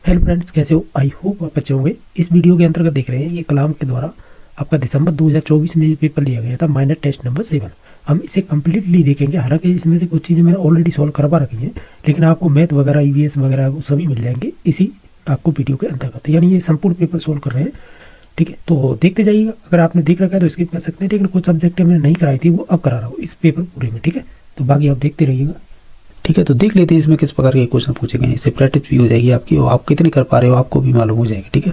Hello friends, कैसे हो? I hope आप अच्छे होंगे। इस वीडियो के अंतर्गत देख रहे हैं ये कलाम के द्वारा आपका दिसंबर 2024 में पेपर लिया गया था, माइनर टेस्ट नंबर 7। हम इसे कम्प्लीटली देखेंगे। हालांकि इसमें से कुछ चीज़ें मैंने ऑलरेडी सॉल्व करवा रखी हैं, लेकिन आपको मैथ वगैरह ईवीएस वगैरह सभी मिल जाएंगे इसी आपको वीडियो के अंतर्गत। यानी ये संपूर्ण पेपर सॉल्व कर रहे हैं, ठीक है? तो देखते जाइएगा। अगर आपने देख रखा है तो स्किप कर सकते हैं, लेकिन कुछ सब्जेक्ट मैंने नहीं कराई थी वो अब करा रहा हूँ इस पेपर पूरे में, ठीक है? तो बाकी आप देखते रहिएगा, ठीक है? तो देख लेते हैं इसमें किस प्रकार के क्वेश्चन पूछे गए हैं। इससे प्रैक्टिस भी हो जाएगी आपकी और आप कितने कर पा रहे हो आपको भी मालूम हो जाएगा, ठीक है?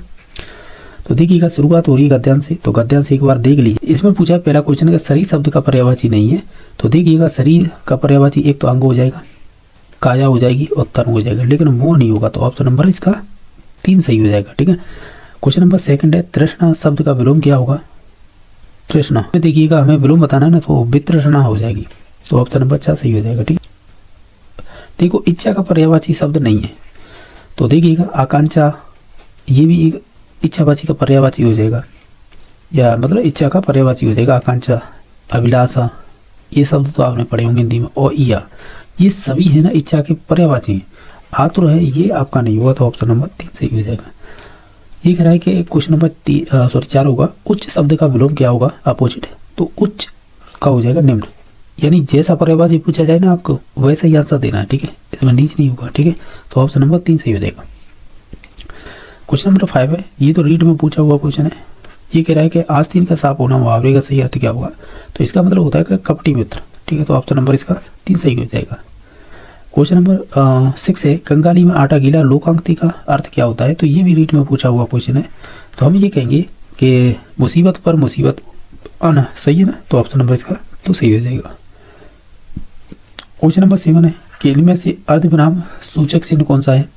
तो देखिएगा, शुरुआत हो रही है गद्यांश से। तो गद्यांश एक बार देख लीजिए। इसमें पूछा पहला क्वेश्चन है शरीर शब्द का पर्यायवाची नहीं है। तो देखिएगा, शरीर का पर्यायवाची एक तो अंग हो जाएगा, काया हो जाएगी और तन हो जाएगा, लेकिन मोह नहीं होगा। तो ऑप्शन नंबर इसका 3 सही हो जाएगा, ठीक है? क्वेश्चन नंबर 2 है तृष्णा शब्द का विलोम क्या होगा? तृष्णा में देखिएगा हमें विलोम बताना है ना, तो वितृष्णा हो जाएगी। तो ऑप्शन नंबर 4 सही हो जाएगा, ठीक है? देखो, इच्छा का पर्यायवाची शब्द नहीं है। तो देखिएगा, आकांक्षा ये भी एक इच्छावाची का पर्यायवाची हो जाएगा, या मतलब इच्छा का पर्यायवाची हो जाएगा। आकांक्षा, अभिलाषा, ये शब्द तो आपने पढ़े होंगे हिंदी में। और इया, ये सभी है ना इच्छा के पर्यायवाची हैं। आतुर है, ये आपका नहीं हुआ। तो ऑप्शन नंबर 3 सही हो जाएगा। ये कह रहा है कि क्वेश्चन नंबर 4 होगा उच्च शब्द का विलोम क्या होगा? अपोजिट। तो उच्च का हो जाएगा निम्न। यानी जैसा पर्यायवाची पूछा जाए ना आपको वैसा ही आंसर देना है, ठीक है? इसमें नीच नहीं होगा, ठीक है? तो ऑप्शन नंबर 3 सही हो जाएगा। क्वेश्चन नंबर 5 है, ये तो रीड में पूछा हुआ क्वेश्चन है। ये कह रहा है कि आस्तीन का सांप होना मुहावरे का सही अर्थ क्या होगा? तो इसका मतलब होता है कि कपटी मित्र, ठीक है? तो ऑप्शन नंबर इसका 3 सही हो जाएगा। क्वेश्चन नंबर 6 है कंगाली में आटा गीला लोकांक्ति का अर्थ क्या होता है? तो ये भी रीड में पूछा हुआ क्वेश्चन है। तो हम ये कहेंगे कि मुसीबत पर मुसीबत आना, सही है ना? तो ऑप्शन नंबर इसका तो सही हो जाएगा। क्वेश्चन नंबर 7 है कि इनमें से अर्धविराम सूचक चिन्ह कौन सा है?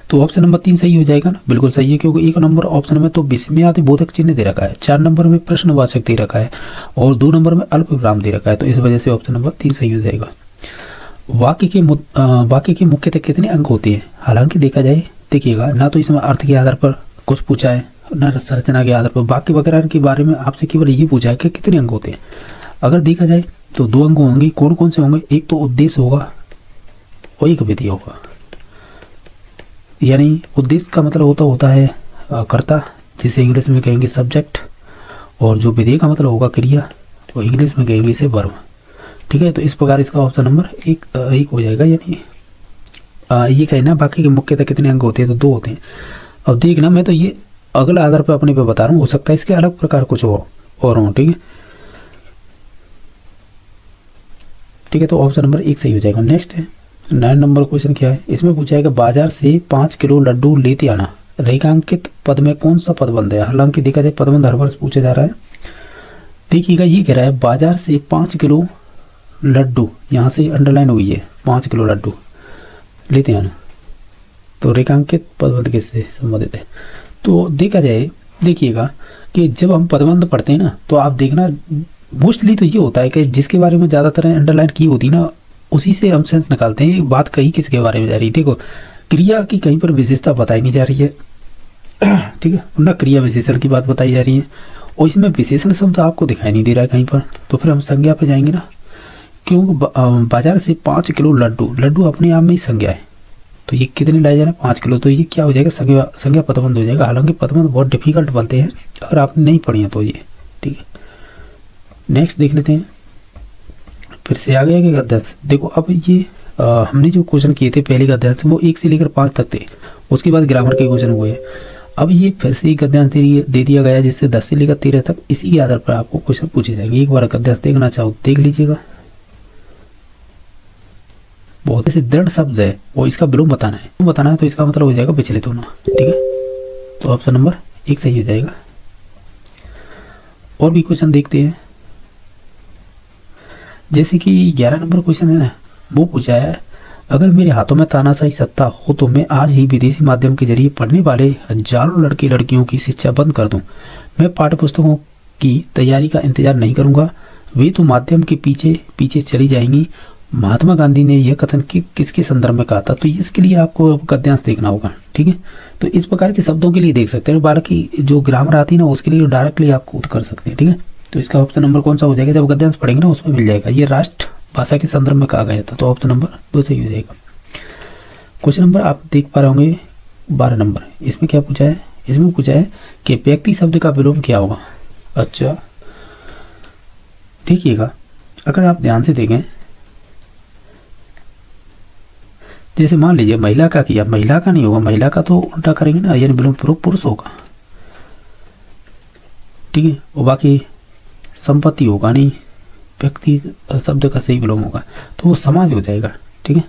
तो ऑप्शन नंबर 3 सही हो जाएगा ना? बिल्कुल सही है, क्योंकि 1 नंबर ऑप्शन में तो विस्मयादि बोधक चिन्ह दे रखा है, 4 नंबर में प्रश्नवाचक दे रखा है और 2 नंबर में अल्प विराम दे रखा है। तो इस वजह से ऑप्शन नंबर 3 सही हो जाएगा। वाक्य के मुख्यतः कितने अंग होते हैं? हालांकि देखा जाए, देखिएगा ना, तो इसमें अर्थ के आधार पर कुछ पूछा है, ना संरचना के आधार पर। वाक्य वगैरह के बारे में आपसे केवल ये पूछा है कि कितने अंग होते हैं। अगर देखा जाए तो 2 अंग होंगे। कौन कौन से होंगे? एक तो उद्देश्य होगा और एक विधेय होगा। यानी उद्देश्य का मतलब होता है कर्ता, जिसे इंग्लिश में कहेंगे सब्जेक्ट, और जो विधेय का मतलब होगा क्रिया, वो इंग्लिश में कहेंगे इसे वर्ब, ठीक है? तो इस प्रकार इसका ऑप्शन नंबर एक हो जाएगा। यानी ये कहना बाकी के मुख्यतः कितने अंग होते हैं? तो 2 होते हैं। अब देखना, मैं तो ये अगला आधार पर अपने पे बता रहा हूँ, हो सकता है इसके अलग प्रकार कुछ और हो, ठीक है? ठीक है, तो ऑप्शन नंबर 1 सही हो जाएगा। नेक्स्ट है 9 नंबर क्वेश्चन क्या है? इसमें पूछा है कि बाजार से 5 किलो लड्डू लेते आना रेखांकित पद में कौन सा पदबंध है? हालांकि देखा जाए पदबंध हर वर्ष पूछा जा रहा है। देखिएगा, ये कह रहा है बाजार से 5 किलो लड्डू, यहाँ से अंडरलाइन हुई है, 5 किलो लड्डू लेते आना। तो रेखांकित पदबंध किससे संबंधित है? तो देखा जाए, देखिएगा कि जब हम पदबंध पढ़ते हैं ना, तो आप देखना मोस्टली तो ये होता है कि जिसके बारे में ज़्यादातर अंडरलाइन की होती है ना, उसी से हम सेंस निकालते हैं। बात कहीं किसके बारे में जा रही है? देखो, क्रिया की कहीं पर विशेषता बताई नहीं जा रही है, ठीक है? ना क्रिया विशेषण की बात बताई जा रही है, और इसमें विशेषण शब्द आपको दिखाई नहीं दे रहा है कहीं पर। तो फिर हम संज्ञा पे जाएंगे ना, क्योंकि बाजार से 5 किलो लड्डू अपने आप में ही संज्ञा है। तो ये कितने लाए जा रहे हैं? 5 किलो। तो ये क्या हो जाएगा? संज्ञा पदबंध हो जाएगा। हालांकि पदबंध बहुत डिफिकल्ट बनते हैं, अगर आपने नहीं पढ़ी है तो ये, ठीक है? नेक्स्ट देख लेते हैं, फिर से आ गया कि गद्यांश। देखो, अब ये हमने जो क्वेश्चन किए थे पहले गद्यांश, वो 1 से लेकर 5 तक थे। उसके बाद ग्रामर के क्वेश्चन हुए। अब ये फिर से गद्यांश दे दिया गया, जिससे 10 से लेकर 13 तक इसी के आधार पर आपको क्वेश्चन पूछे जाएंगे। एक बार गद्यांश देखना चाहो देख लीजिएगा। बहुत ऐसे दृढ़ शब्द है, वो इसका विलोम बताना है। तो इसका मतलब हो जाएगा विचलित होना, ठीक है? तो ऑप्शन नंबर 1 सही हो जाएगा। और भी क्वेश्चन देखते हैं, जैसे कि 11 नंबर क्वेश्चन है ना, वो पूछा है अगर मेरे हाथों में तानाशाही सत्ता हो तो मैं आज ही विदेशी माध्यम के जरिए पढ़ने वाले हजारों लड़के लड़कियों की शिक्षा बंद कर दूं। मैं पाठ्य पुस्तकों की तैयारी का इंतजार नहीं करूंगा, वे तो माध्यम के पीछे पीछे चली जाएंगी। महात्मा गांधी ने यह कथन किसके संदर्भ में कहा था? तो इसके लिए आपको गद्यांश देखना होगा, ठीक है? तो इस प्रकार के शब्दों के लिए देख सकते हैं। बाकी जो ग्रामर आती है ना, उसके लिए डायरेक्टली आप खुद कर सकते हैं, ठीक है? तो इसका ऑप्शन नंबर कौन सा हो जाएगा? जब गद्यांश पढ़ेंगे ना उसमें मिल जाएगा। ये राष्ट्र भाषा के संदर्भ में कहा गया था, तो ऑप्शन नंबर 2 सही हो जाएगा। क्वेश्चन नंबर आप देख पा रहे होंगे 12 नंबर। इसमें क्या पूछा है, इसमें पूछा है कि व्यक्ति शब्द का विलोम क्या होगा। अच्छा देखिएगा, अगर आप ध्यान से देखें, जैसे मान लीजिए महिला का किया, महिला का नहीं होगा, महिला का तो उल्टा करेंगे ना, यानी विलोम पुरुष होगा, ठीक है। और बाकी संपत्ति होगा नहीं, व्यक्ति शब्द का सही विलोम होगा तो वो समाज हो जाएगा, ठीक है।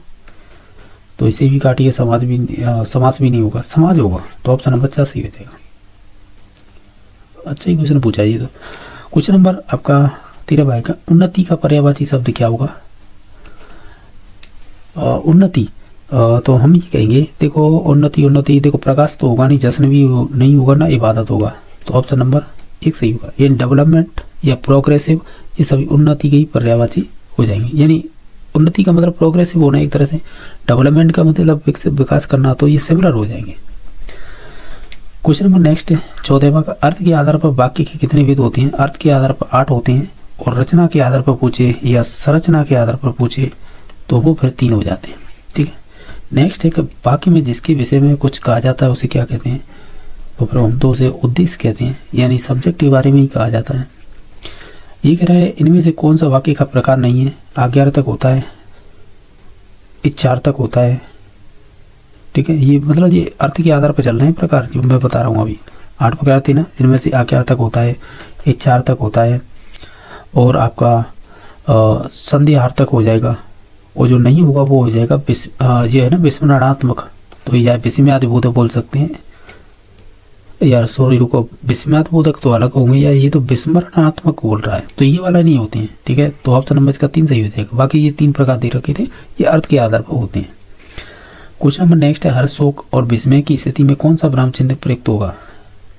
तो इसे भी काटिए, समाज भी नहीं होगा, समाज होगा, तो ऑप्शन नंबर 4 सही हो जाएगा। अच्छा ही क्वेश्चन पूछा ये तो। क्वेश्चन नंबर आपका 13 भाई का, उन्नति का पर्यायवाची शब्द क्या होगा। उन्नति तो हम ये कहेंगे, देखो उन्नति देखो प्रकाश तो होगा नहीं, जश्न भी नहीं होगा ना, इबादत होगा, तो ऑप्शन नंबर 1 सही होगा। ये डेवलपमेंट या प्रोग्रेसिव, ये सभी उन्नति के ही पर्यायवाची हो जाएंगे। यानी उन्नति का मतलब प्रोग्रेसिव होना एक तरह से, डेवलपमेंट का मतलब विकास करना, तो ये सिमिलर हो जाएंगे। क्वेश्चन नंबर नेक्स्ट है 14वां का, अर्थ के आधार पर वाक्य के कितने भेद होते हैं। अर्थ के आधार पर 8 होते हैं, और रचना के आधार पर पूछे या संरचना के आधार पर पूछे तो वो फिर 3 हो जाते हैं, ठीक है। नेक्स्ट है कि वाक्य में जिसके विषय में कुछ कहा जाता है उसे क्या कहते हैं, तो फिर हम तो उसे उद्देश्य कहते हैं, यानी सब्जेक्ट के बारे में ही कहा जाता है। ये कह रहा है इनमें से कौन सा वाक्य का प्रकार नहीं है। आज्ञार्थक होता है, इच्छार्थक होता है, ठीक है। ये मतलब ये अर्थ के आधार पर चल रहे हैं प्रकार, जो मैं बता रहा हूँ अभी 8 प्रकार थे ना, जिनमें से आज्ञार्थक होता है, इच्छार्थक होता है, और आपका संदेहार्थक हो जाएगा, और जो नहीं होगा वो हो जाएगा ये है ना विस्मरणात्मक, तो या विस्मयादिबोधक बोल सकते हैं यार, सॉरी रुको, विस्मयादिबोधक तो अलग होंगे यार, ये तो विस्मरणात्मक बोल रहा है, तो ये वाला नहीं होते हैं, ठीक है। तो ऑप्शन नंबर इसका 3 सही हो जाएगा। बाकी ये 3 प्रकार दे रखे थे, ये अर्थ के आधार पर होते हैं। क्वेश्चन नंबर नेक्स्ट है, हर्ष शोक और विस्मय की स्थिति में कौन सा विराम चिन्ह प्रयुक्त होगा।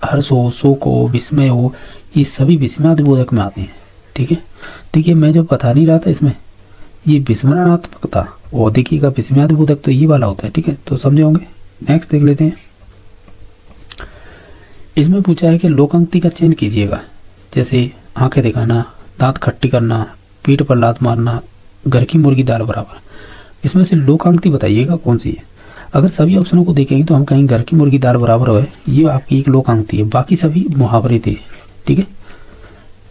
हर्ष हो, शोक हो, विस्मय हो, ये सभी विस्मयादिबोधक में आते हैं, ठीक है। देखिए मैं जो बता नहीं रहा था इसमें ये विस्मरणात्मक था, और देखिएगा विस्मयादिबोधक तो ये वाला होता है, ठीक है। तो समझे होंगे। नेक्स्ट देख लेते हैं। इसमें पूछा है कि लोकांक्ति का चयन कीजिएगा, जैसे आंखें दिखाना, दांत खट्टी करना, पीठ पर लात मारना, घर की मुर्गी दाल बराबर। इसमें से लोकांक्ति बताइएगा कौन सी है। अगर सभी ऑप्शनों को देखेंगे तो हम कहेंगे घर की मुर्गी दाल बराबर है, ये आपकी एक लोकांक्ति है, बाकी सभी मुहावरे थे, ठीक है।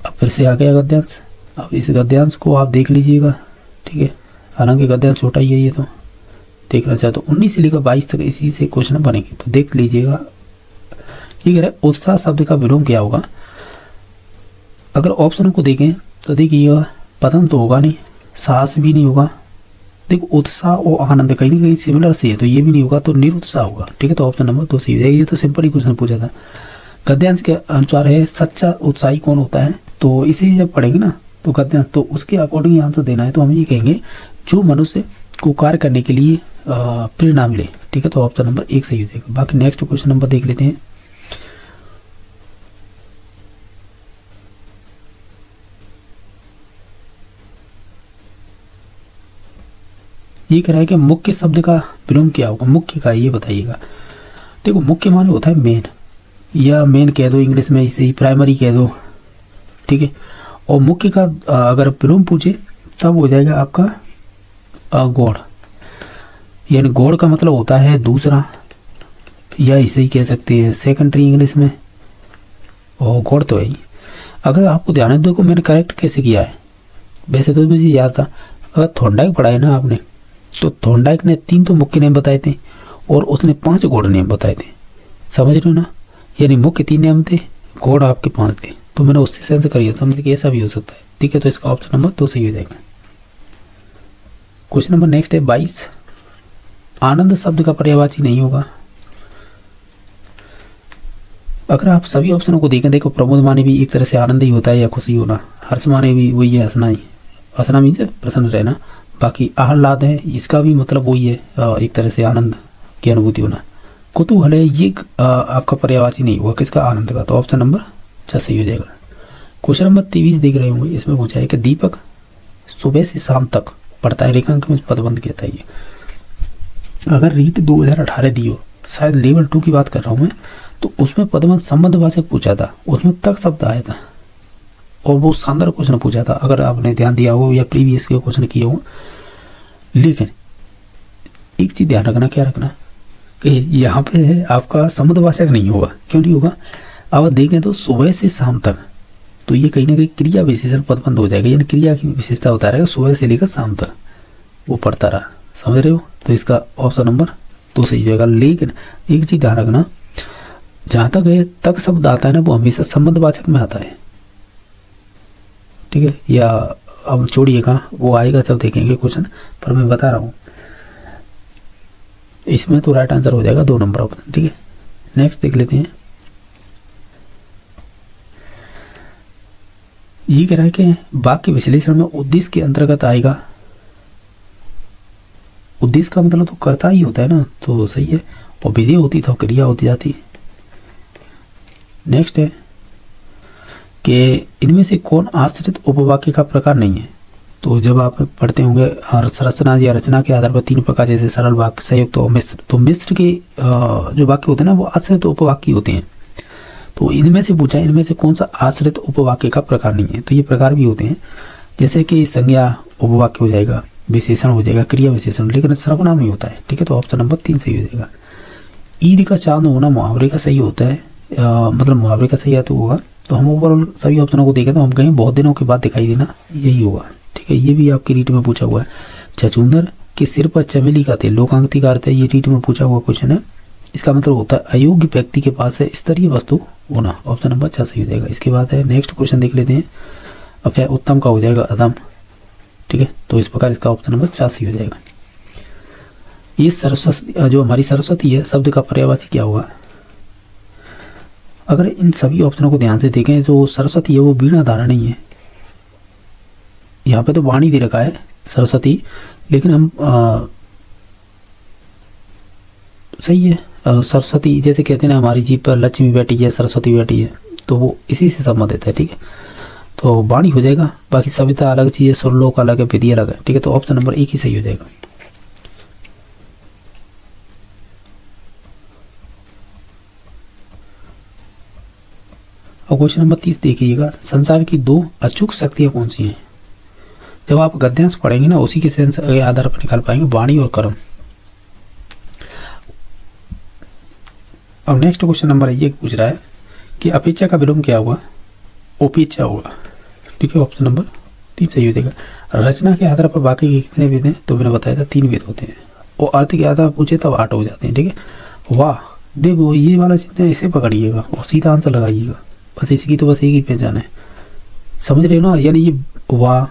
अब फिर से आ गया गद्यांश। अब इस गद्यांश को आप देख लीजिएगा, ठीक है। हालांकि गद्यांश छोटा ही है, ये तो देखना चाहे तो 19 से लेकर 22 तक इसी से क्वेश्चन बनेंगे, तो देख लीजिएगा। ये कह रहा है उत्साह शब्द का विलोम क्या होगा। अगर ऑप्शनों को देखें तो देखिएगा पतन तो होगा नहीं, साहस भी नहीं होगा, देखो उत्साह और आनंद कहीं ना कहीं सिमिलर से है, तो ये भी नहीं होगा, तो निरुत्साह होगा, ठीक है। तो ऑप्शन नंबर 2 सही हो जाएगा। ये तो सिंपल ही क्वेश्चन पूछा था। गद्यांश के अनुसार है सच्चा उत्साही कौन होता है, तो इसे जब पढ़ेंगे ना तो गद्यांश, तो उसके अकॉर्डिंग आंसर देना है। तो हम ये कहेंगे जो मनुष्य को कार्य करने के लिए प्रेरणा मिले, ठीक है। तो ऑप्शन नंबर 1 सही हो जाएगा। बाकी नेक्स्ट क्वेश्चन नंबर देख लेते हैं। ये कह रहा है कि मुख्य शब्द का विलोम क्या होगा। मुख्य का ये बताइएगा। देखो मुख्य माने होता है मेन, या मेन कह दो इंग्लिश में, इसे ही प्राइमरी कह दो, ठीक है। और मुख्य का अगर विलोम पूछे तब हो जाएगा आपका गौड़, यानी गौड़ का मतलब होता है दूसरा, या इसे ही कह सकते हैं सेकेंडरी इंग्लिश में, और गौड़ तो है ही। अगर आपको ध्यान है, देखो मैंने करेक्ट कैसे किया है, वैसे तो मुझे याद था। अगर थोंडाइक पढ़ा है ना आपने, तो थोंडाइक ने 3 तो मुख्य नेम बताए थे और उसने 5 गौड़ नेम बताए थे, समझ रहे हो ना। यानी मुख्य 3 नेम थे, गौड़ आपके 5 थे, तो मैंने उससे सेंस करिए, तो हमने ऐसा भी हो सकता है, ठीक है। तो इसका ऑप्शन नंबर 2 सही हो जाएगा। क्वेश्चन नंबर नेक्स्ट है 22, आनंद शब्द का पर्यायवाची नहीं होगा। अगर आप सभी ऑप्शनों को देखें, देखो प्रमोद माने भी एक तरह से आनंद ही होता है या खुशी होना, हर्ष माने भी वही है हंसना ही, हंसना मीन्स प्रसन्न रहना। बाकी आह्लाद है, इसका भी मतलब वही है एक तरह से आनंद की अनुभूति होना। कुतूहल है, ये आपका पर्यायवाची नहीं होगा, किसका, आनंद का। तो ऑप्शन नंबर 6 सही हो जाएगा। क्वेश्चन नंबर 23 देख रहे होंगे। इसमें पूछा है कि दीपक सुबह से शाम तक पढ़ता है, रेखांक में पदबंध कहता है ये। अगर रीट 2018 दी हो, शायद लेवल 2 की बात कर रहा हूँ मैं, तो उसमें पदबंध संबंधवाचक पूछा था, उसमें तक शब्द आया था, और वो शानदार क्वेश्चन पूछा था, अगर आपने ध्यान दिया हो या प्रीवियस के क्वेश्चन किए हो। लेकिन एक चीज ध्यान रखना, क्या रखना, कि यहाँ पे है आपका समुद्रवाचक नहीं होगा। क्यों नहीं होगा? अब देखें तो सुबह से शाम तक, तो ये कहीं ना कहीं क्रिया विशेषण पदबंध हो जाएगा, यानी क्रिया की विशेषता होता रहेगा सुबह से लेकर शाम तक वो पढ़ता रहा। समझ रहे हो? तो इसका ऑप्शन नंबर 2 सही हो जाएगा। लेकिन एक चीज ध्यान रखना, जहां तक है तक शब्द आता है ना वो हमेशा संबंधवाचक में आता है, ठीक है? या अब छोड़िएगा, वो आएगा जब देखेंगे क्वेश्चन, पर मैं बता रहा हूँ इसमें तो राइट आंसर हो जाएगा 2 नंबर ऑप्शन, ठीक है? नेक्स्ट देख लेते हैं। ये कह रहा है कि वाक्य विश्लेषण में उद्देश्य के अंतर्गत आएगा। उद्देश्य का मतलब तो कर्ता ही होता है ना, तो सही है। और विधेय होती तो क्रिया होती जाती। नेक्स्ट है कि इनमें से कौन आश्रित उपवाक्य का प्रकार नहीं है। तो जब आप पढ़ते होंगे संरचना या रचना के आधार पर 3 प्रकार, जैसे सरल वाक्य, संयुक्त और मिश्र, तो मिश्र के जो वाक्य होते हैं ना वो आश्रित उपवाक्य होते हैं। तो इनमें से पूछा है इनमें से कौन सा आश्रित उपवाक्य का प्रकार नहीं है। तो ये प्रकार भी होते हैं, जैसे कि संज्ञा उपवाक्य हो जाएगा, विशेषण हो जाएगा, क्रिया विशेषण, लेकिन सर्वनाम नहीं होता है, ठीक है? तो ऑप्शन नंबर 3 सही हो जाएगा। ईद का चांद होना मुहावरे का सही होता है, मतलब मुहावरे का सही तो होगा। तो हम ओवरऑल सभी ऑप्शनों को देखें तो हम कहें बहुत दिनों के बाद दिखाई देना, यही होगा, ठीक है? ये भी आपकी रीट में पूछा हुआ है। छछूंदर के सिर पर चमेली का तेल, लोकांगती का अर्थ है, ये रीट में पूछा हुआ क्वेश्चन है। इसका मतलब होता है अयोग्य व्यक्ति के पास है स्तरीय वस्तु होना। ऑप्शन नंबर 4 सही हो जाएगा। इसके बाद है नेक्स्ट क्वेश्चन देख लेते हैं। अब क्या उत्तम का हो जाएगा अदम, ठीक है? तो इस प्रकार इसका ऑप्शन नंबर 4 सही हो जाएगा। ये सरस्वती, जो हमारी सरस्वती है, शब्द का पर्यायवाची क्या होगा? अगर इन सभी ऑप्शनों को ध्यान से देखें तो सरस्वती है वो वीणा धारा नहीं है। यहाँ पे तो वाणी दे रखा है सरस्वती, लेकिन हम सही है सरस्वती, जैसे कहते हैं ना हमारी जीभ पर लक्ष्मी बैठी है, सरस्वती बैठी है, तो वो इसी से संबंधित है, ठीक है? तो वाणी हो जाएगा। बाकी सविता अलग चीज़ है, सुरलोक अलग है, विधि अलग है, ठीक है? तो ऑप्शन नंबर 1 ही सही हो जाएगा। और क्वेश्चन नंबर 30 देखिएगा, संसार की 2 अचूक शक्तियां कौन सी हैं? जब आप गद्यांश पढ़ेंगे ना उसी के सेंस के आधार पर निकाल पाएंगे, वाणी और कर्म। अब नेक्स्ट क्वेश्चन नंबर ये पूछ रहा है कि अपेक्षा का विलोम क्या होगा? उपेक्षा होगा, ठीक है? ऑप्शन नंबर 3 सही हो जाएगा। रचना के आधार पर वाक्य के कितने वेद हैं? तो मैंने बताया था 3 वेद होते हैं, और अर्थ के आधार पर पूछे तब 8 हो जाते हैं, ठीक है? वाह, देखो ये वाला चिन्ह इसे पकड़िएगा और सीधा आंसर लगाइएगा, बस इसकी तो बस एक ही पहचान है, समझ रहे हो ना? यानी ये वाह,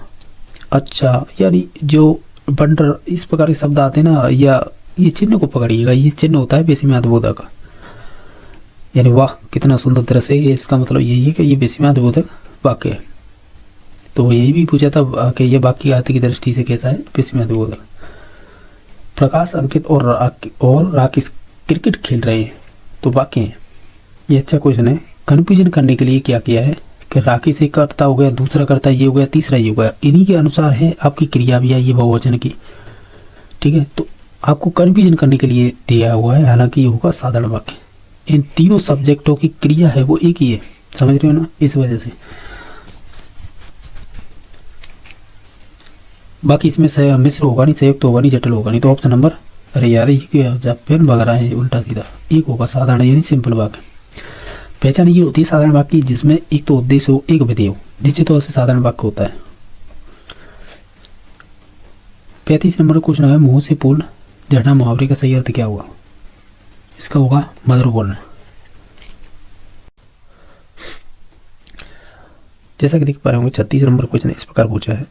अच्छा, यानी जो बंडर, इस प्रकार के शब्द आते हैं ना, या ये चिन्ह को पकड़िएगा। ये चिन्ह होता है बेसिम्यादबोधक का, यानी वाह कितना सुंदर दृश्य है, इसका मतलब यही है कि ये बेसिम्यादबोधक वाक्य है। तो यही भी पूछा था कि यह वाक्य अर्थ की दृष्टि से कैसा है? बेसिम्यादबोधक। प्रकाश, अंकित और राकेश क्रिकेट खेल रहे हैं, तो वाक्य है। ये अच्छा क्वेश्चन है। कन्फ्यूजन करने के लिए क्या किया है कि राकेश एक कर्ता हो गया, दूसरा कर्ता ये हो गया, तीसरा ये हो गया, इन्हीं के अनुसार है आपकी क्रिया भी है ये बहुवचन की, ठीक है? तो आपको कन्फ्यूजन करने के लिए दिया हुआ है, हालांकि ये होगा साधारण वाक्य। इन तीनों सब्जेक्टों की क्रिया है वो एक ही है, समझ रहे हो ना? इस वजह से बाकी इसमें मिश्र होगा नहीं, संयुक्त होगा नहीं, जटिल होगा नहीं। तो ऑप्शन नंबर, अरे यार ये क्या जब पेन भग रहा है उल्टा सीधा, एक होगा साधारण यानी सिंपल वाक्य। पहचान ये होती है साधारण वाक्य जिसमें एक तो उद्देश्य हो, एक विधेय हो, निश्चित तौर से साधारण वाक्य होता है। 35 नंबर क्वेश्चन है, मुंह से फूल झड़ना मुहावरे का सही अर्थ क्या होगा? इसका होगा मधुर बोलना। जैसा कि देख पा रहे होंगे 36 नंबर क्वेश्चन इस प्रकार पूछा है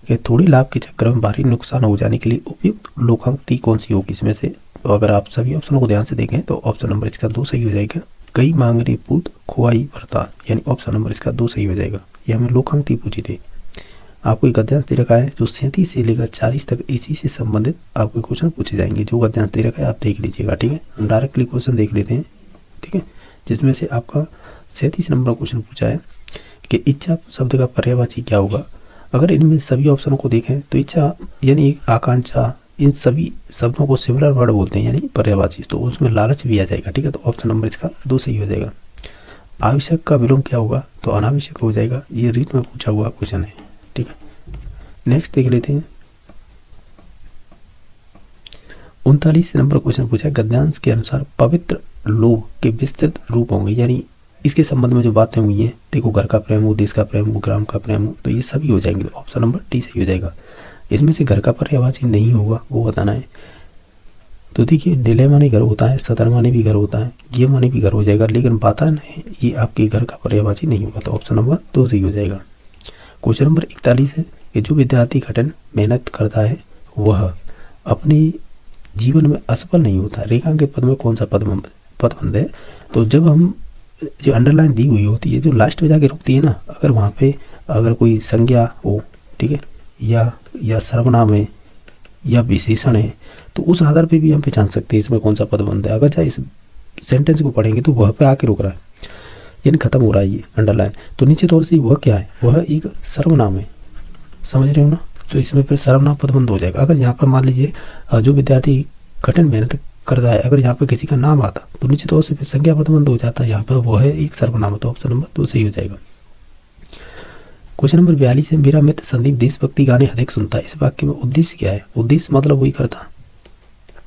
कि थोड़ी लाभ के चक्कर में भारी नुकसान हो जाने के लिए उपयुक्त लोकांक्ति कौन सी होगी इसमें से? तो अगर आप सभी ऑप्शनों को ध्यान से देखें तो ऑप्शन नंबर इसका 2 सही हो जाएगा। कई मांगने पूत खुआई वरदान, यानी ऑप्शन नंबर इसका 2 सही हो जाएगा। ये हमें लोकांक्ति पूछी थी। आपको एक गद्यांश दे रखा है जो 37 से लेकर 40 तक इसी से संबंधित आपको क्वेश्चन पूछे जाएंगे। जो गद्यांश दे रखा है आप देख लीजिएगा, ठीक है? हम डायरेक्टली क्वेश्चन देख लेते हैं, ठीक है? जिसमें से आपका 37 नंबर क्वेश्चन पूछा है कि इच्छा शब्द का पर्यायवाची क्या होगा? अगर इनमें सभी ऑप्शनों को देखें तो इच्छा यानी आकांक्षा, इन सभी शब्दों को सिमिलर वर्ड बोलते हैं यानी पर्यायवाची, तो उसमें लालच भी आ जाएगा, ठीक है? तो ऑप्शन नंबर इसका 2 सही हो जाएगा। आवश्यक का विलोम क्या होगा? तो अनावश्यक हो जाएगा। ये रीट में पूछा हुआ क्वेश्चन है, ठीक है? नेक्स्ट देख लेते हैं। 39 नंबर क्वेश्चन पूछा है, गद्यांश के अनुसार पवित्र लोभ के विस्तृत रूप होंगे, यानी इसके संबंध में जो बातें हुई हैं, देखो घर का प्रेम हो, देश का प्रेम हो, ग्राम का प्रेम हो, तो ये सभी हो जाएंगे। तो ऑप्शन नंबर डी सही हो जाएगा। इसमें से घर का पर्यायवाची नहीं होगा वो बताना है। तो देखिए निलय माने घर होता है, सदर माने भी घर होता है, ये माने भी घर हो जाएगा, लेकिन वातायन है ये आपके घर का पर्यायवाची नहीं होगा। तो ऑप्शन नंबर 2 सही हो जाएगा। क्वेश्चन नंबर 41 है कि जो विद्यार्थी कठिन मेहनत करता है वह अपने जीवन में असफल नहीं होता। रेखांकित पद में कौन सा पदबंध है? तो जब हम जो अंडरलाइन दी हुई होती है, जो लास्ट में जाके रुकती है ना, अगर वहाँ पे अगर कोई संज्ञा हो, ठीक है, या सर्वनाम है या विशेषण है, तो उस आधार पे भी हम पहचान सकते हैं इसमें कौन सा पदबंध है। अगर चाहे इस सेंटेंस को पढ़ेंगे तो वह पे आके रुक रहा है, यानी खत्म हो रहा है ये अंडरलाइन, तो नीचे तौर से वह क्या है? वह एक सर्वनाम है, समझ रहे हो ना? तो इसमें फिर सर्वनाम पदबंध हो जाएगा। अगर यहाँ पर मान लीजिए जो विद्यार्थी कठिन मेहनत करता है, अगर यहाँ पे किसी का नाम आता तो नीचे तौर से फिर संज्ञा पदबंध हो जाता है, यहाँ पर वह है एक सर्वनाम। तो ऑप्शन नंबर 2 सही हो जाएगा। क्वेश्चन नंबर 42 है, मेरा मित्र संदीप देशभक्ति गाने अधिक सुनता है, इस वाक्य में उद्देश्य क्या है? उद्देश्य मतलब वही करता,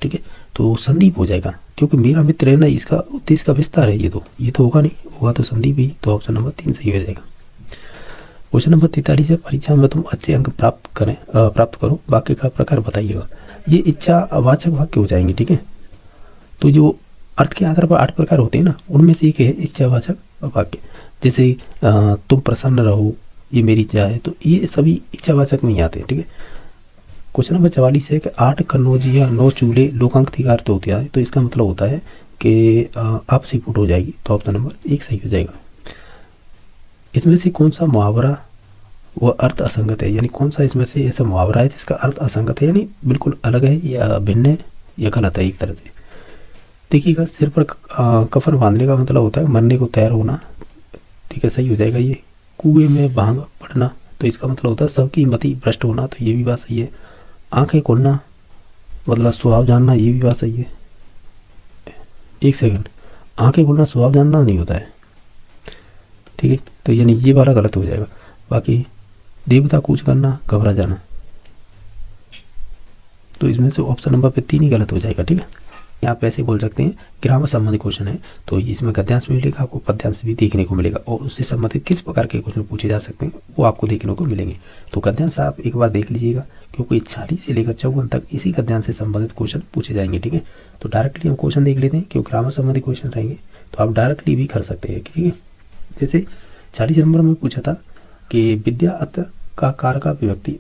ठीक है, तो संदीप हो जाएगा, क्योंकि मेरा मित्र है ना, इसका उद्देश्य का विस्तार है, ये तो होगा नहीं, होगा तो संदीप ही। तो ऑप्शन नंबर 3 सही हो जाएगा। क्वेश्चन नंबर 43 है, परीक्षा में तुम अच्छे अंक प्राप्त करो, वाक्य का प्रकार बताइएगा। ये इच्छावाचक वाक्य हो जाएंगे, ठीक है। तो जो अर्थ के आधार पर 8 प्रकार होते हैं ना, उनमें से एक है इच्छावाचक वाक्य। जैसे तुम प्रसन्न रहो, ये मेरी इच्छा है, तो ये सभी इच्छावाचक में ही आते हैं, ठीक है। क्वेश्चन नंबर 44 है कि 8 कन्नौजी या 9 चूल्हे लोकांक का अर्थ होता है, तो इसका मतलब होता है कि आपसी फूट हो जाएगी। तो ऑप्शन नंबर 1 सही हो जाएगा। इसमें से कौन सा मुहावरा वह अर्थ असंगत है, यानी कौन सा इसमें से ऐसा मुहावरा है जिसका अर्थ असंगत है, यानी बिल्कुल अलग है या भिन्न है या गलत है एक तरह से। देखिएगा, सिर पर कफन बांधने का मतलब होता है मरने को तैयार होना, ठीक है, सही हो जाएगा ये। कुएं में भांग पड़ना, तो इसका मतलब होता है सबकी मति भ्रष्ट होना, तो ये भी बात सही है। आंखें खोलना मतलब स्वभाव जानना, ये भी बात सही है। एक सेकंड, आंखें खोलना स्वभाव जानना नहीं होता है, ठीक है, तो यानी ये वाला गलत हो जाएगा। बाकी देवता कूच करना, घबरा जाना, तो इसमें से ऑप्शन नंबर पे 3 ही गलत हो जाएगा, ठीक है। आप ऐसे बोल सकते हैं ग्रामर संबंधित क्वेश्चन है, तो इसमें गद्यांश भी मिलेगा, आपको पद्यांश भी देखने को मिलेगा, और उससे संबंधित किस प्रकार के क्वेश्चन पूछे जा सकते हैं वो आपको देखने को मिलेंगे। तो गद्यांश आप एक बार देख लीजिएगा, क्योंकि 40 से लेकर 54 तक इसी गद्यांश से संबंधित क्वेश्चन पूछे जाएंगे, ठीक है। तो डायरेक्टली हम क्वेश्चन देख लेते हैं, क्योंकि ग्रामर संबंधित क्वेश्चन रहेंगे तो आप डायरेक्टली भी कर सकते हैं, ठीक है। जैसे 40 नंबर में पूछा था कि विद्या अत्र का कारक विभक्ति,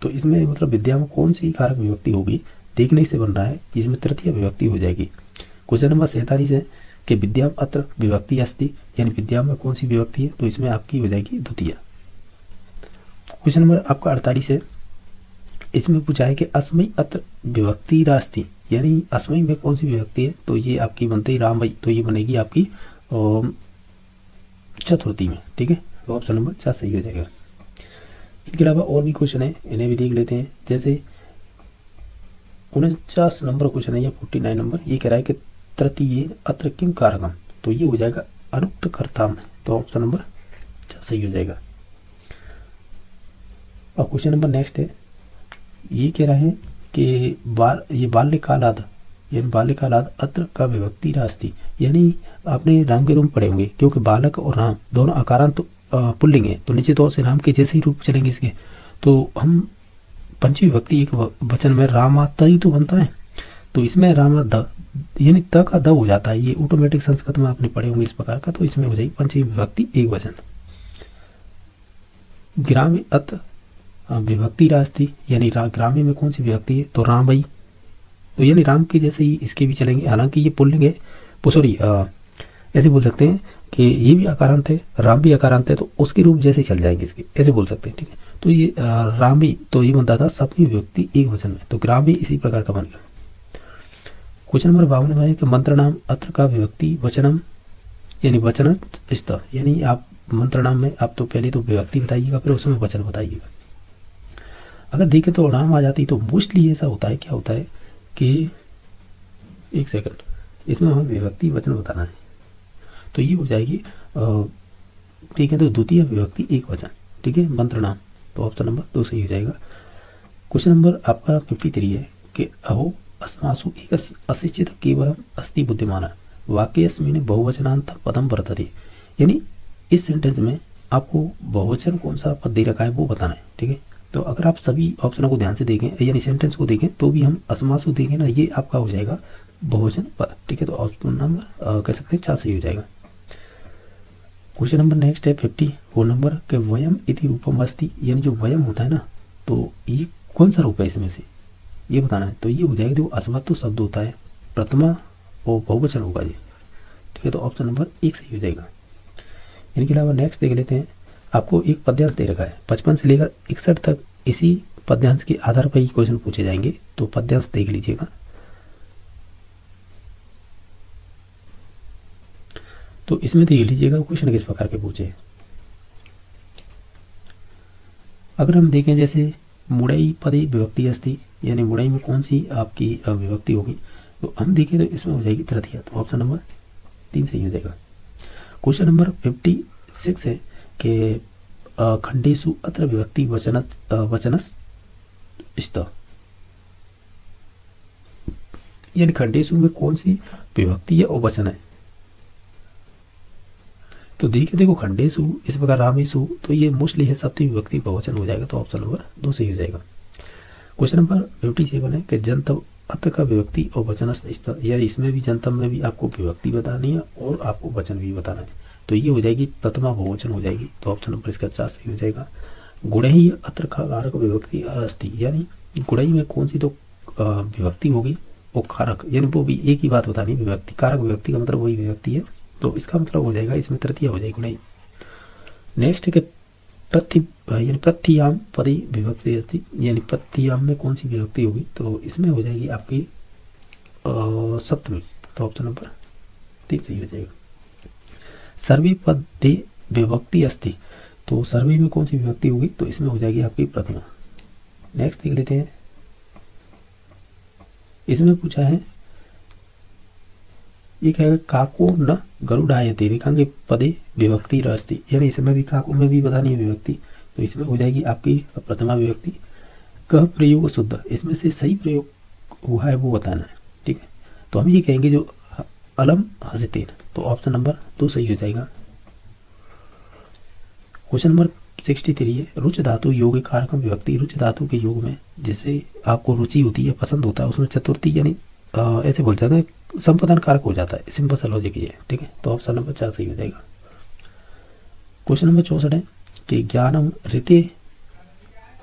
तो इसमें मतलब विद्या में कौन सी कारक विभक्ति होगी, देखने से बन रहा है, इसमें तृतीय विभक्ति हो जाएगी। क्वेश्चन नंबर 47 है कि विद्या अत्र विभक्ति अस्ति, यानी विद्या में कौन सी विभक्ति है, तो इसमें आपकी हो जाएगी द्वितीय। क्वेश्चन नंबर आपका 48 है, इसमें पूछा है कि अस्मयी अत्र विभक्ति रास्ति, यानी अस्मयी में कौन सी विभक्ति है, तो ये आपकी बनती राम भाई, तो ये बनेगी आपकी चतुर्थी में, ठीक है। तो ऑप्शन नंबर 4 सही हो जाएगा। इनके अलावा और भी क्वेश्चन है, इन्हें भी देख लेते हैं। जैसे 49 नंबर क्वेश्चन है या 49 नंबर, ये कह रहा है कि तृतीय अत्र किम कारकम, तो ये हो जाएगा अनुक्त कर्ता में, तो ऑप्शन नंबर 4 सही हो जाएगा। और क्वेश्चन नंबर नेक्स्ट है, ये कह रहा है कि ये बाल्यकालाद, यानी बाल्यकालाद अत्र का विभक्ति रास्ति, यानी आपने राम के रूप पढ़े होंगे, क्योंकि बालक और राम दोनों आकारांत तो पुल्लिंग है, तो निश्चित तौर से राम के जैसे ही रूप चलेंगे इसके, तो हम पंचमी विभक्ति एक वचन में रामात ही तो बनता है, तो इसमें रामा द, यानी त का द हो जाता है, ये ऑटोमेटिक संस्कृत में आपने पढ़े होंगे इस प्रकार का, तो इसमें हो जाएगी पंचमी विभक्ति एक वचन। ग्राम्य अत विभक्ति रास्ति, यानी ग्राम्य में कौन सी विभक्ति है, तो राम भाई, तो यानी राम के जैसे ही इसके भी चलेंगे, हालांकि ये पुल्लिंग है, सॉरी ऐसे बोल सकते हैं कि ये भी आकारांत है, राम भी आकारांत है, तो उसके रूप जैसे चल जाएंगे इसके, ऐसे बोल सकते हैं, ठीक है। तो ये राम भी, तो ये बनता था सप्तमी विभक्ति एक वचन में, तो ग्राम भी इसी प्रकार का बन गया। क्वेश्चन नंबर 52 है कि मंत्र नाम अत्र का विभक्ति वचनम, यानी वचन स्तर, यानी आप मंत्र नाम में आप तो पहले तो विभक्ति बताइएगा, फिर उसमें वचन बताइएगा। अगर देखें तो राम आ जाती, तो मोस्टली ऐसा होता है, क्या होता है कि एक सेकंड, इसमें हमें विभक्ति वचन बताना है, तो ये हो जाएगी देखें तो द्वितीय विभक्ति एक वचन, ठीक है, मंत्र नाम, तो ऑप्शन नंबर 2 सही हो जाएगा। क्वेश्चन नंबर आपका 53 है कि अहो अस्मासु एक अशिक्षित केवलम अस्ति बुद्धिमान वाक्यस्मिन् बहुवचनांत पदम वर्तते। यानी इस सेंटेंस में आपको बहुवचन कौन सा पद दे रखा है वो बताना है, ठीक है। तो अगर आप सभी ऑप्शनों को ध्यान से देखें यानी सेंटेंस को देखें तो भी हम अस्मासु देखें ना, ये आपका हो जाएगा बहुवचन पद, ठीक है। तो ऑप्शन नंबर कह सकते हैं 4 सही हो जाएगा। क्वेश्चन नंबर नेक्स्ट है 54 नंबर के वयम इति रूपम अस्ति, यानी जो वयम होता है ना तो ये कौन सा रूप है इसमें से ये बताना है। तो ये हो जाएगा, देखो अस्मत्व शब्द होता है प्रथमा और बहुवचन होगा ये, ठीक है। तो ऑप्शन नंबर 1 सही हो जाएगा। इनके अलावा नेक्स्ट देख लेते हैं, आपको एक पद्यांश दे रखा है 55 से लेकर 61 तक, इसी पद्यांश के आधार पर ही क्वेश्चन पूछे जाएंगे। तो पद्यांश देख लीजिएगा। तो इसमें देख लीजिएगा क्वेश्चन किस प्रकार के पूछे। अगर हम देखें जैसे मुड़ई पदे विभक्ति अस्ति, यानी मुड़ई में कौन सी आपकी विभक्ति होगी, तो हम देखें तो इसमें हो जाएगी तृतीया। तो ऑप्शन नंबर 3 सही हो जाएगा। क्वेश्चन नंबर 56 है कि खंडेषु अत्र विभक्ति वचनस स्त, यानी खंडेषु में कौन सी विभक्ति है और वचन है। तो देखो खंडेषु इस प्रकार रामेषु, तो ये मोस्टली है सप्तमी विभक्ति बहुवचन हो जाएगा। तो ऑप्शन नंबर 2 सही हो जाएगा। क्वेश्चन नंबर 57 है कि जनतम अत का विभक्ति और वचन स्त, यानी इसमें भी जनतम में भी आपको विभक्ति बतानी है और आपको वचन भी बताना है। तो ये हो जाएगी प्रथमा बहुवचन हो जाएगी। तो ऑप्शन नंबर इसका 4 सही हो जाएगा। गुणई अत्र कारक विभक्ति अस्ति, यानी गुणई में कौन सी तो विभक्ति होगी और कारक, यानी वो भी एक ही बात बतानी, विभक्ति कारक विभक्ति का मतलब वही विभक्ति है। तो इसका मतलब हो जाएगा इसमें तृतीया हो जाएगी गुणई। नेक्स्ट है यानी प्रत्याम पदी विभक्ति अस्ति, यानी प्रत्याम में कौन सी विभक्ति होगी, तो इसमें हो जाएगी आपकी सप्तमी। तो ऑप्शन नंबर 3 सही हो जाएगा। सर्वे पदे विभक्ति अस्ति, तो सर्वे में कौन सी विभक्ति होगी, तो इसमें हो जाएगी आपकी प्रथमा। नेक्स्ट देख लेते हैं, इसमें पूछा है ये कहेगा काको न गरुड़ायते, देखेंगे पदे विभक्ति रस्ति, यानी इसमें भी काको में भी बतानी है विभक्ति। तो इसमें हो जाएगी आपकी प्रथमा विभक्ति। कह प्रयोग शुद्ध, इसमें से सही प्रयोग हुआ है वो बताना है, ठीक है। तो हम ये कहेंगे जो अलम हसितेन, तो ऑप्शन नंबर 2 सही हो जाएगा। क्वेश्चन नंबर 63 है रुच धातु योग कारकम विभक्ति, रुच धातु के योग में जिससे आपको रुचि होती है पसंद होता है उसमें चतुर्थी यानी ऐसे बोल सकते हैं संपादन कारक हो जाता है, सिंपल सा लॉजिक ये है, ठीक है। तो ऑप्शन नंबर 4 सही हो जाएगा। क्वेश्चन नंबर 64 है कि ज्ञानम ऋते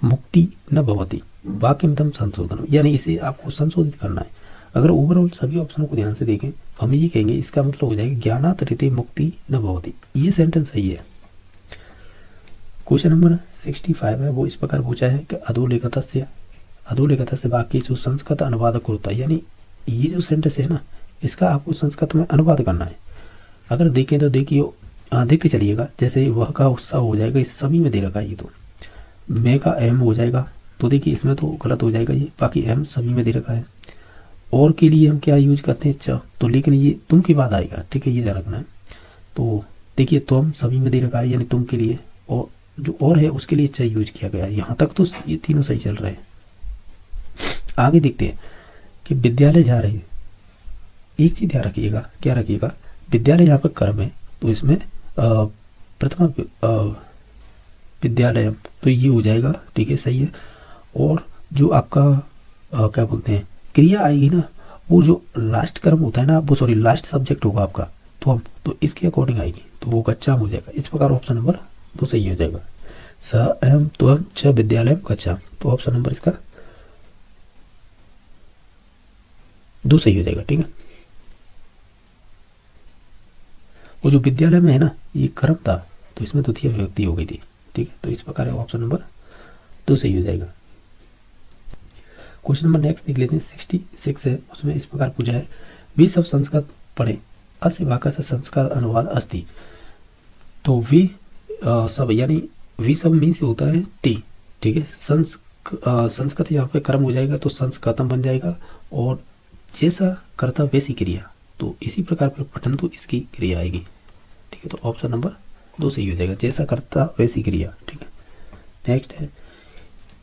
मुक्ति न भवति वाक्यमिदं संशोधन, यानी इसे आपको संशोधित करना है। अगर ओवरऑल सभी ऑप्शनों को ध्यान से देखें हम ये कहेंगे इसका मतलब हो जाएगा ज्ञानात् ऋते मुक्ति न भवति, ये सेंटेंस सही है। क्वेश्चन नंबर 65 है वो इस प्रकार पूछा है कि अधोलेखतस्य वाक्येषु संस्कृत अनुवाद कुरुता, यानी ये जो सेंटेंस है ना इसका आपको संस्कृत में अनुवाद करना है। अगर देखें तो देखते चलिएगा, जैसे वह का उत्साह हो जाएगा इस सभी में दे रखा है, ये तो मैं का एम हो जाएगा, तो देखिए इसमें तो गलत हो जाएगा ये, बाकी एम सभी में दे रखा है। और के लिए हम क्या यूज करते हैं च, तो लेकिन ये तुम के बाद आएगा, ठीक है, ये ध्यान रखना है। तो देखिए तुम सभी में दे रखा है यानी तुम के लिए, और जो और है उसके लिए च यूज किया गया है। यहाँ तक तो ये तीनों सही चल रहे हैं। आगे देखते हैं कि विद्यालय जा रहे हैं, एक चीज ध्यान रखिएगा, क्या रखिएगा, विद्यालय यहाँ पर कर्म है तो इसमें प्रथमा विद्यालय, तो ये हो जाएगा, ठीक है, सही है। और जो आपका क्या बोलते हैं क्रिया आएगी ना, वो जो लास्ट कर्म होता है ना, वो सॉरी लास्ट सब्जेक्ट होगा आपका, तो इसके अकॉर्डिंग आएगी, तो वो कच्चा हो जाएगा। इस प्रकार ऑप्शन नंबर 2 सही हो जाएगा। स एम त्वम च विद्यालय कच्चा, तो ऑप्शन नंबर इसका 2 सही हो जाएगा, ठीक है। वो जो विद्यालय में है ना ये कर्म था तो इसमें द्वितीय विभक्ति हो गई थी, ठीक है। तो इस प्रकार ऑप्शन नंबर 2 सही हो जाएगा। क्वेश्चन नंबर नेक्स्ट देख लेते हैं 66 है, उसमें इस प्रकार पूछा है वे सब संस्कृत पढ़े अस्य वाक्य से संस्कृत अनुवाद अस्ति, तो वे सब यानी वे सब मीन से होता है ती, ठीक है। संस्कृत यहाँ पे कर्म हो जाएगा तो संस्कृतम बन जाएगा, और जैसा करता वैसी क्रिया, तो इसी प्रकार पर पठन तो इसकी क्रिया आएगी, ठीक है। तो ऑप्शन नंबर 2 सही हो जाएगा, जैसा करता वैसी क्रिया, ठीक है। नेक्स्ट है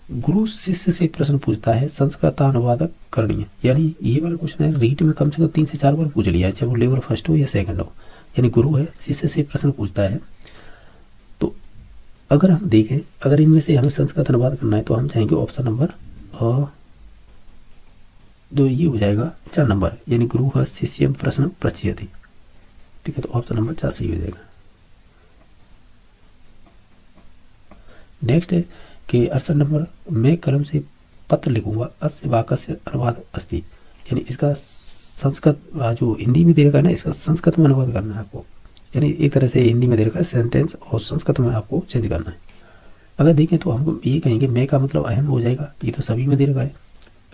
गुरु शिष्य से प्रश्न पूछता है, संस्कृतानुवादक करणीय। यानी ये वाला क्वेश्चन है रीट में कम से कम 3 से 4 बार पूछ लिया है, चाहे वो लेवल फर्स्ट हो या सेकंड हो। यानी गुरु है, शिष्य से प्रश्न पूछता है। तो अगर हम देखें, अगर इनमें से हमें संस्कृत अनुवाद करना है तो हम जाएंगे ऑप्शन नंबर 2, ये हो जाएगा 4 नंबर। यानी गुरु है शिष्यम प्रश्न प्रचयति। ठीक है, तो ऑप्शन नंबर 4 सही हो जाएगा। नेक्स्ट है कि 68 नंबर, मैं कलम से पत्र लिखूंगा, अस्य वाक्यस्य अनुवाद अस्ति। यानी इसका संस्कृत जो हिंदी में दे रखा है ना, इसका संस्कृत में अनुवाद करना है आपको। यानी एक तरह से हिंदी में दे रखा है सेंटेंस और संस्कृत में आपको चेंज करना है। अगर देखें तो हम ये कहेंगे मैं का मतलब अहम हो जाएगा, ये तो सभी में दे रखा है।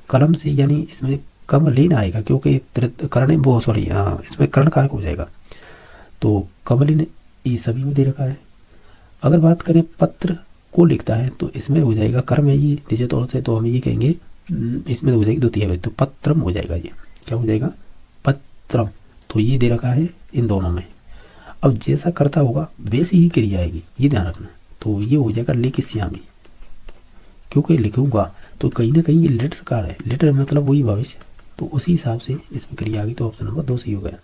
कलम से यानी इसमें कम लीन आएगा क्योंकि कर्ण वो सॉरी इसमें कर्ण कारक हो जाएगा, तो कमलिन ये सभी में दे रखा है। अगर बात करें पत्र को लिखता है तो इसमें हो जाएगा कर्म है ये निश्चित तौर से, तो हम ये कहेंगे इसमें हो जाएगी द्वितीय व्यक्ति, तो पत्रम हो जाएगा। ये क्या हो जाएगा? पत्रम। तो ये दे रखा है इन दोनों में। अब जैसा करता होगा वैसी ही क्रिया आएगी, ये ध्यान रखना। तो ये हो जाएगा लिखिष्यामि, क्योंकि लिखूंगा तो कहीं ना कहीं ये लेटर कार है, लेटर मतलब वही भविष्य, तो उसी हिसाब से इसमें क्रिया आ गई। तो ऑप्शन नंबर 2 सही हो गया।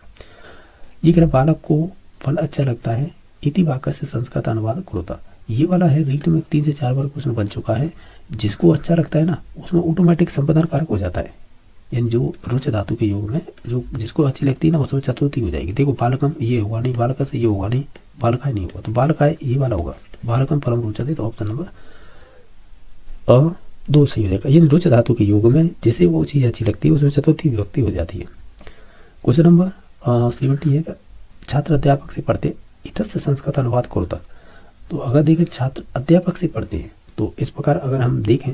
ये कह बालक को फल अच्छा लगता है, इति वाक्य से संस्कृत अनुवाद कुरुता। ये वाला है रीट में 3 से 4 बार क्वेश्चन बन चुका है। जिसको अच्छा लगता है ना उसमें ऑटोमेटिक संपादन कारक हो जाता है। यानी जो रुच धातु के योग में जो जिसको अच्छी लगती है ना उसमें चतुर्थी हो जाएगी। देखो बालकम ये होगा नहीं, बालक से ये होगा नहीं, बालकाय नहीं होगा, तो बालकाय ये वाला होगा। बालकम परम रुचते, तो ऑप्शन नंबर 2 सही हो जाएगा। यानी रुच धातु के योग में जिसे वो चीज़ अच्छी लगती है उसमें चतुर्थी विभक्ति हो जाती है। क्वेश्चन नंबर 70 है, छात्र अध्यापक से पढ़ते इतर से संस्कृत अनुवाद करता। तो अगर देखें छात्र अध्यापक से पढ़ते हैं तो इस प्रकार अगर हम देखें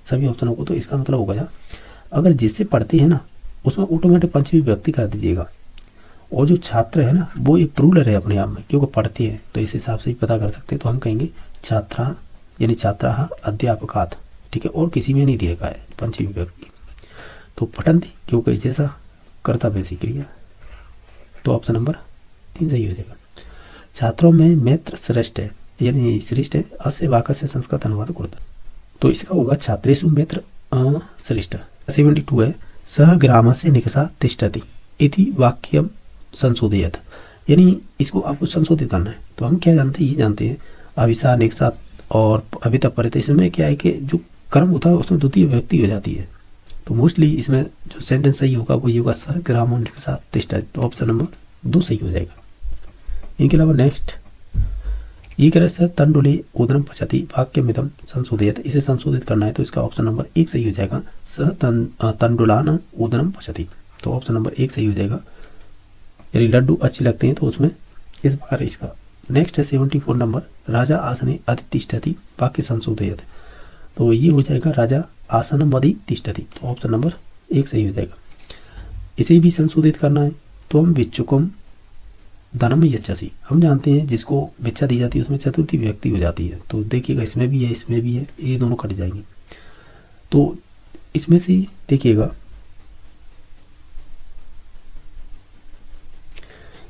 सभी ऑप्शनों को तो इसका मतलब होगा अगर जिससे पढ़ते हैं ना उसमें ऑटोमेटिक पंचमी विभक्ति कर दीजिएगा। और जो छात्र है ना वो एक रूलर है अपने आप में, क्योंकि पढ़ते हैं तो इस हिसाब से ही पता कर सकते हैं। तो हम कहेंगे छात्रा यानी छात्रा अध्यापकात। ठीक है, और किसी में नहीं दे रखा है पंचमी विभक्ति। तो पठन्ति क्योंकि जैसा करता वैसी क्रिया, तो ऑप्शन नंबर 3 सही हो जाएगा। छात्रों में मैत्र श्रेष्ठ है, यानी श्रेष्ठ है, अस्य वाक्य से संस्कृत अनुवाद करता। तो इसका होगा छात्रेषु मैत्र श्रेष्ठ। 72 है, सह ग्राम से निकषा तिष्ठति इति वाक्यम संशोधयत। यानी इसको आपको संशोधित करना है। तो हम क्या जानते हैं, ये जानते हैं अविसा निकषा और अभिता परित, इसमें क्या है कि जो कर्म होता है उसमें द्वितीय विभक्ति हो जाती है। तो मोस्टली इसमें जो सेंटेंस सही होगा वो ये होगा सह ग्राम निकषा तिष्ठति। तो ऑप्शन नंबर 2 सही हो जाएगा। इनके अलावा नेक्स्ट ये कह रहे सर तंडुले उदरम पचती वाक्य मिदम संशोधित, इसे संशोधित करना है तो इसका ऑप्शन नंबर 1 सही हो जाएगा। सह तंडुलान उदरम पचती, तो ऑप्शन नंबर 1 सही हो जाएगा। यदि लड्डू अच्छे लगते हैं तो उसमें इस प्रकार इसका। नेक्स्ट है 74 नंबर, राजा आसने अधितिष्ठति वाक्य संशोधित। तो ये हो जाएगा राजा आसनम अधितिष्ठति, तो ऑप्शन नंबर 1 सही हो जाएगा। इसे भी संशोधित करना है तो हम विच्छुकम धनम यच्छसि, हम जानते हैं जिसको भिक्षा दी जाती है उसमें चतुर्थी विभक्ति हो जाती है। तो देखिएगा इसमें भी है इसमें भी है, ये दोनों कट जाएंगे। तो इसमें से देखिएगा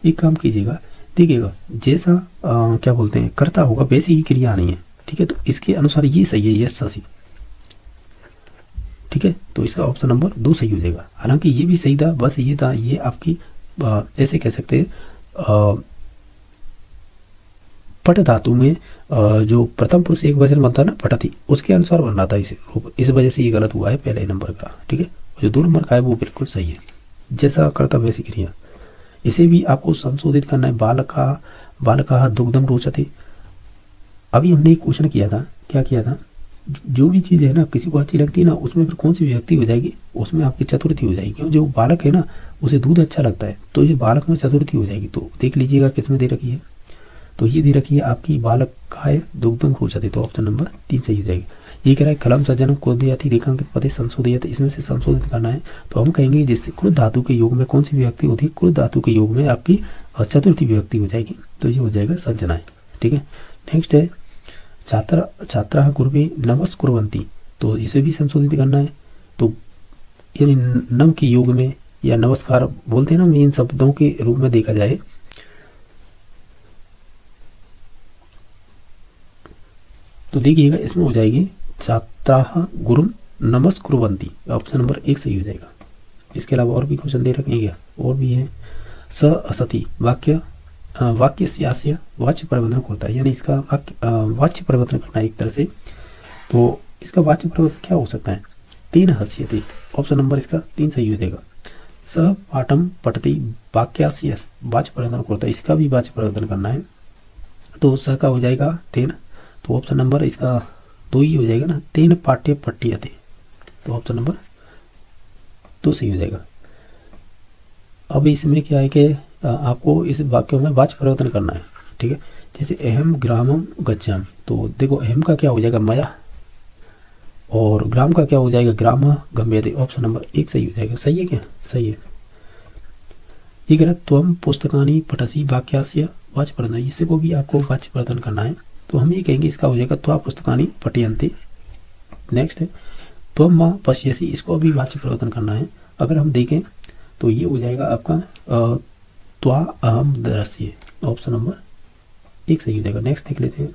एक काम कीजिएगा, देखिएगा जैसा क्या बोलते हैं करता होगा वैसी ही क्रिया आनी है। ठीक है, तो इसके अनुसार ये सही है यच्छसि। ठीक है, तो इसका ऑप्शन नंबर 2 सही हो जाएगा। हालांकि ये भी सही था, बस ये था ये आपकी ऐसे कह सकते हैं पट धातु में जो प्रथम पुरुष एक वचन बनता है ना पठती, उसके अनुसार बन रहा था इसे रूप, इस वजह से ये गलत हुआ है पहले नंबर का। ठीक है, जो 2 नंबर का है वो बिल्कुल सही है, जैसा करता वैसी क्रिया। इसे भी आपको संशोधित करना है। बालका दुग्धम रोचते। अभी हमने एक क्वेश्चन किया था, क्या किया था, जो भी चीज़ है ना किसी को अच्छी लगती है ना उसमें फिर कौन सी विभक्ति हो जाएगी, उसमें आपकी चतुर्थी हो जाएगी। क्यों, जो बालक है ना उसे दूध अच्छा लगता है तो ये बालक में चतुर्थी हो जाएगी। तो देख लीजिएगा किसमें दे रखी है, तो ये दे रखी है आपकी बालक काय दुग्धम रोचते, तो ऑप्शन नंबर 3 सही हो जाएगी। ये कह रहा है कलम सज्जनम क्रोधयति रेखांकित पदे संशोधित, इसमें से संशोधित करना है तो हम कहेंगे जिससे क्रुद्ध धातु के योग में कौन सी विभक्ति होती है, क्रुद्ध धातु के योग में आपकी चतुर्थी विभक्ति हो जाएगी, तो ये हो जाएगा सज्जनाएं। ठीक है, नेक्स्ट है छात्रा गुरुवे नमस् कुर्वन्ति, तो इसे भी संशोधित करना है। तो यानी नम के योग में या नमस्कार बोलते हैं ना, इन शब्दों के रूप में देखा जाए तो देखिएगा इसमें हो जाएगी छात्राः गुरुं नमस्कुर्वन्ति, ऑप्शन नंबर 1 सही हो जाएगा। इसके अलावा और भी क्वेश्चन दे रखे हैं क्या, और भी है। स असति वाक्यस्यास्य वाच्य परिवर्तन होता है, यानी इसका वाच्य परिवर्तन करना है एक तरह से। तो इसका वाच्य परिवर्तन क्या हो सकता है, तेन हस्यते, ऑप्शन नंबर इसका 3 सही हो जाएगा। स पाठम पठति वाक्यास्य वाच्य परिवर्तन होता है, इसका भी वाच्य परिवर्तन करना है। तो स का हो जाएगा तेन, तो ऑप्शन नंबर इसका 2 ही हो जाएगा ना, तेन पाठ्य पठ्यते, तो ऑप्शन नंबर 2 सही हो जाएगा। अब इसमें क्या है कि आपको इस वाक्यों में वाच्य परिवर्तन करना है, ठीक है। जैसे अहम ग्रामम गच्छामि, तो देखो अहम का क्या हो जाएगा मया, और ग्राम का क्या हो जाएगा ग्राम गम्यते, ऑप्शन नंबर 1 सही हो जाएगा। सही है क्या, सही है। ये कह रहा त्वम पुस्तकानि पठसि वाक्यास्य वाच्य परिवर्तन, इससे को भी आपको वाच्य परिवर्तन करना है। तो हम ये कहेंगे इसका हो जाएगा त्वा पुस्तकानि पठयन्ते। नेक्स्ट है त्वम मां पश्यसि, इसको भी वाच्य परिवर्तन करना है। अगर हम देखें तो ये हो जाएगा आपका त्वा अहम दृश्य, ऑप्शन नंबर 1 सही हो जाएगा। नेक्स्ट देख लेते हैं।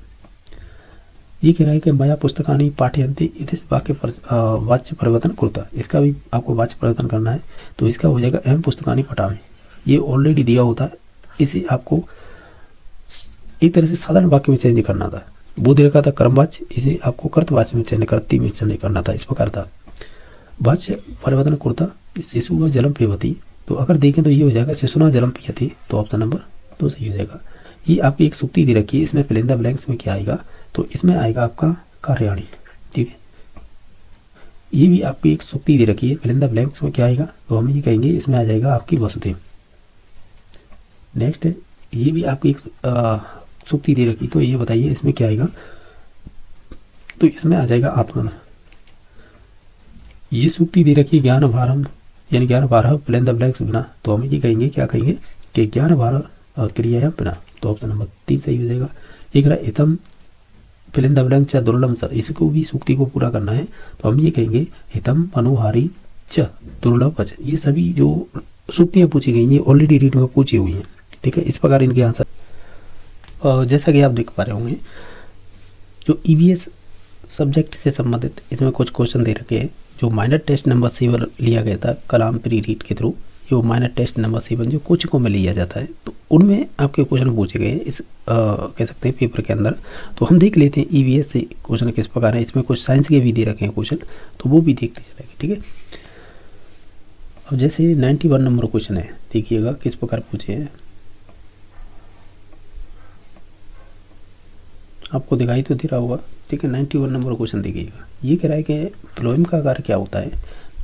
ये कह रहा है कि मया पुस्तकानि पाठयन्ते इति वाक्य वाच्य परिवर्तन कुरुता, इसका भी आपको वाच्य परिवर्तन करना है। तो इसका हो जाएगा अहम पुस्तकानि पठामि, ये ऑलरेडी दिया होता है, इसे आपको एक तरह से साधारण वाक्य में चेंज करना था। वो दे रखा था कर्मवाच्य, इसे आपको कर्तवाच्य में चेंज कर्ती में चेंज करना था, इस प्रकार था। वाच्य परिवर्तन कुरुता शिशु जलम पिबति, तो अगर देखें तो ये हो जाएगा शिशुना जलम पियति, तो ऑप्शन नंबर 2 सही हो जाएगा। ये आपकी एक सूक्ति दे रखी है, इसमें फिल इन द ब्लैंक्स में क्या आएगा, तो इसमें आएगा आपका कार्याणी, ठीक है। ये भी आपकी एक सूक्ति दे रखी है, फिल इन द ब्लैंक्स में क्या आएगा, तो हम ये कहेंगे इसमें आ जाएगा आपकी वसुदेव। नेक्स्ट है, ये भी आपकी एक सूक्ति दे रखी, तो ये बताइए इसमें क्या आएगा, तो इसमें आ जाएगा आत्मन। ये सूक्ति दे रखी है ज्ञान भारम, यानी ज्ञान भारह फिल इन द ब्लैंक्स बिना, तो हम ये कहेंगे क्या कहेंगे कि ज्ञान भारह क्रिया बिना, तो ऑप्शन नंबर 3 सही हो जाएगा। एक रहा हितम फिल इन द ब्लैंक च दुर्लभ च, इसको भी सूक्ति को पूरा करना है, तो हम ये कहेंगे हितम मनोहारी च दुर्लभ च। ये सभी जो सूक्तियाँ पूछी गई ये ऑलरेडी रीड में पूछी हुई हैं, ठीक है। इस प्रकार इनके आंसर जैसा कि आप देख पा रहे होंगे, जो ईवीएस सब्जेक्ट से संबंधित इसमें कुछ क्वेश्चन दे रखे हैं, जो माइनर टेस्ट नंबर 7 लिया गया था कलाम प्री रीड के थ्रू, जो माइनर टेस्ट नंबर 7 जो कोचिंगों में लिया जाता है, तो उनमें आपके क्वेश्चन पूछे गए हैं इस कह सकते हैं पेपर के अंदर। तो हम देख लेते हैं ईवीएस से क्वेश्चन किस प्रकार है। इसमें कुछ साइंस के भी दे रखे हैं क्वेश्चन, तो वो भी देखते चलेंगे, ठीक है। अब जैसे 91 नंबर क्वेश्चन है, देखिएगा किस प्रकार पूछे हैं, आपको दिखाई तो दे रहा होगा, ठीक है। 91 नंबर क्वेश्चन देखिएगा। ये कह रहा है कि फ्लोएम का कार्य क्या होता है।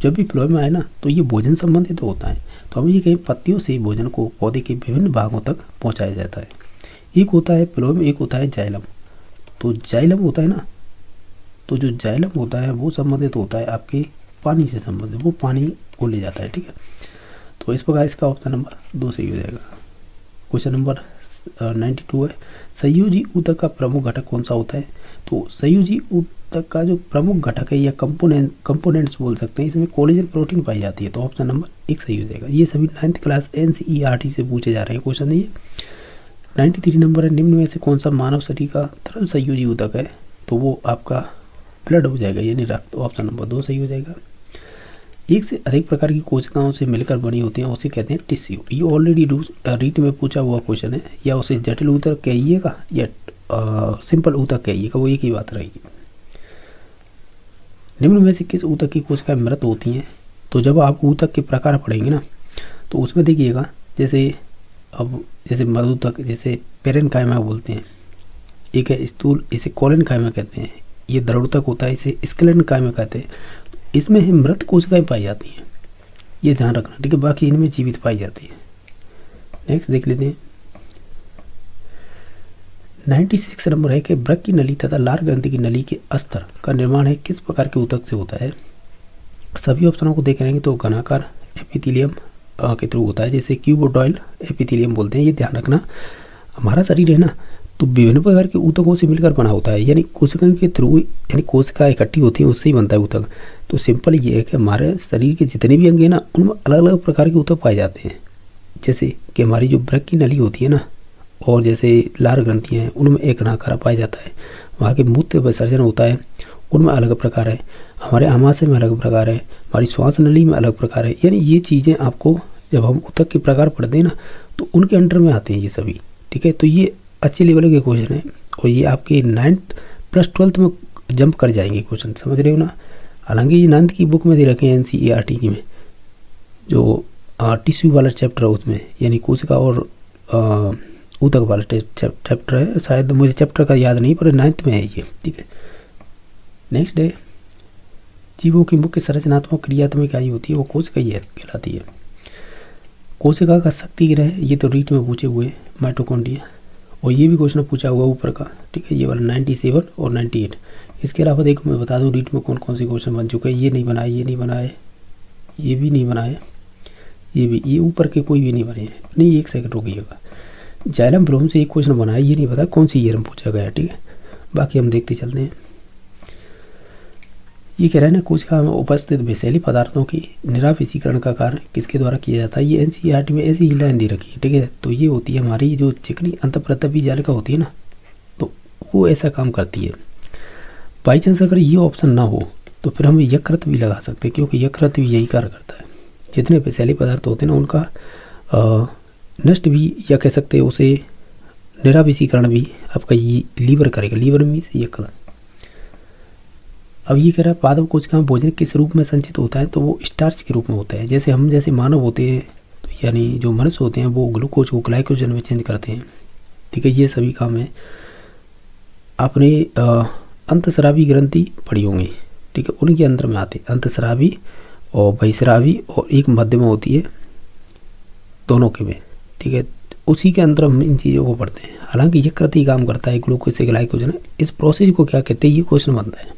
जब भी फ्लोएम आए ना, तो ये भोजन संबंधित होता है। तो हम ये कहें पत्तियों से भोजन को पौधे के विभिन्न भागों तक पहुंचाया जाता है। एक होता है फ्लोएम, एक होता है जाइलम। तो जाइलम होता है ना, तो जो जाइलम होता है वो संबंधित होता है आपके पानी से संबंधित, वो पानी को ले जाता है, ठीक है। तो इस प्रकार इसका ऑप्शन नंबर 2 सही हो जाएगा। क्वेश्चन नंबर 92 है, संयोजी ऊतक का प्रमुख घटक कौन सा होता है। तो संयोजी ऊतक का जो प्रमुख घटक है या कंपोनेंट्स बोल सकते हैं, इसमें कोलेजन प्रोटीन पाई जाती है, तो ऑप्शन नंबर 1 सही हो जाएगा। ये सभी 9th क्लास NCERT से पूछे जा रहे हैं क्वेश्चन। ये 93 नंबर है, निम्न में से कौन सा मानव शरीर का तरल संयोजी ऊतक है, तो वो आपका ब्लड हो जाएगा, यानी रक्त, तो ऑप्शन नंबर 2 सही हो जाएगा। एक से अधिक प्रकार की कोशिकाओं से मिलकर बनी होती हैं, उसे कहते हैं टिश्यू। ये ऑलरेडी रीट में पूछा हुआ क्वेश्चन है, या उसे जटिल ऊतक कहिएगा या सिंपल ऊतक कहिएगा, वो एक ही बात रहेगी। निम्न में से किस ऊतक की कोशिकाएं मृत होती हैं। तो जब आप ऊतक के प्रकार पढ़ेंगे ना, तो उसमें देखिएगा जैसे मृदूतक, जैसे पेरेनकाइमा बोलते हैं, एक है स्थूल, इसे कोलेनकाइमा कहते हैं। ये दृढ़ होता है, इसे स्केलेनकाइमा कहते हैं। इसमें ही मृत कोशिकाएं पाई जाती हैं, ये ध्यान रखना, ठीक है। बाकी इनमें जीवित पाई जाती है। नेक्स्ट देख लेते हैं। 96 नंबर है कि वृक्क की नली तथा लार ग्रंथि की नली के अस्तर का निर्माण है किस प्रकार के ऊतक से होता है। सभी ऑप्शनों को देख लेंगे तो घनाकार एपिथेलियम के थ्रू होता है, जैसे क्यूबोडॉयल एपिथेलियम बोलते हैं। ये ध्यान रखना, हमारा शरीर है ना, तो विभिन्न प्रकार के ऊतकों से मिलकर बना होता है, यानी कोशिका के थ्रू, यानी कोशिका इकट्ठी होती है, उससे ही बनता है ऊतक। तो सिंपल ये है कि हमारे शरीर के जितने भी अंग हैं ना, उनमें अलग अलग प्रकार के ऊतक पाए जाते हैं। जैसे कि हमारी जो वृक्क की नली होती है ना, और जैसे लार ग्रंथियाँ हैं, उनमें एक घनाकार पाया जाता है। वहाँ के मूत्र विसर्जन होता है, उनमें अलग प्रकार है, हमारे आमाशय में अलग प्रकार है, हमारी श्वास नली में अलग प्रकार है। यानी ये चीज़ें आपको जब हम ऊतक के प्रकार पढ़ते हैं ना तो उनके अंडर में आते हैं ये सभी, ठीक है। तो ये अच्छे लेवल के क्वेश्चन है और ये आपके 9th प्लस 12th में जंप कर जाएंगे क्वेश्चन, समझ रहे हो ना। हालांकि ये 9th की बुक में दे रखे हैं NCERT की में, जो टिश्यू वाला चैप्टर है उसमें, यानी कोशिका और ऊतक वाला चैप्टर है, शायद मुझे चैप्टर का याद नहीं पर 9th में है ये, ठीक है। नेक्स्ट है जीवों की मुख्य संरचनात्मक क्रियात्मक इकाई होती है वो कोशिका ही कहलाती है। कोशिका का शक्ति ग्रह, ये तो रीट में पूछे हुए माइटोकॉन्ड्रिया, और ये भी क्वेश्चन पूछा हुआ ऊपर का, ठीक है, ये वाला 97 और 98। इसके अलावा देखो मैं बता दूं रीट में कौन कौन से क्वेश्चन बन चुके हैं। ये नहीं बनाए, ये नहीं बनाए, ये भी नहीं बनाए, ये भी, ये ऊपर के कोई भी नहीं बने हैं। नहीं, एक सेकंड रुकिएगा, जाइलम ब्रोम से एक क्वेश्चन बनाया, ये नहीं पता कौन सी ईयर में पूछा गया, ठीक है। बाकी हम देखते चलते हैं। ये कह रहे हैं ना कोशिका में उपस्थित विषैली पदार्थों की निरावशीकरण का कार्य किसके द्वारा किया जाता है। ये NCERT में ऐसी ही लाइन दे रखी है, ठीक है। तो ये होती है हमारी जो चिकनी अंतःप्रतपी जालिका होती है ना, तो वो ऐसा काम करती है। बाई चांस अगर ये ऑप्शन ना हो तो फिर हम यकृत भी लगा सकते हैं, क्योंकि यकृत भी यही कार्य करता है। जितने विषैले पदार्थ होते हैं ना उनका नष्ट भी, या कह सकते हैं उसे निरावशीकरण भी आपका ये लीवर करेगा। लीवर में से यकृत। अब ये कह रहा है पादप कोशिका में भोजन किस रूप में संचित होता है, तो वो स्टार्च के रूप में होता है। जैसे हम जैसे मानव होते हैं, तो यानी जो मनुष्य होते हैं वो ग्लूकोज को ग्लाइकोजन में चेंज करते हैं, ठीक है। ये सभी काम है। आपने अंतःस्रावी ग्रंथि पढ़ी होंगी, ठीक है, उनके अंदर में आते हैं अंतःस्रावी और बहिस्रावी, और एक मध्य में होती है, दोनों के में, ठीक है। उसी के अंदर हम इन चीज़ों को पढ़ते हैं। हालांकि यकृत ही काम करता है ग्लूकोज से ग्लाइकोजन। इस प्रोसेस को क्या कहते हैं, ये क्वेश्चन बनता है।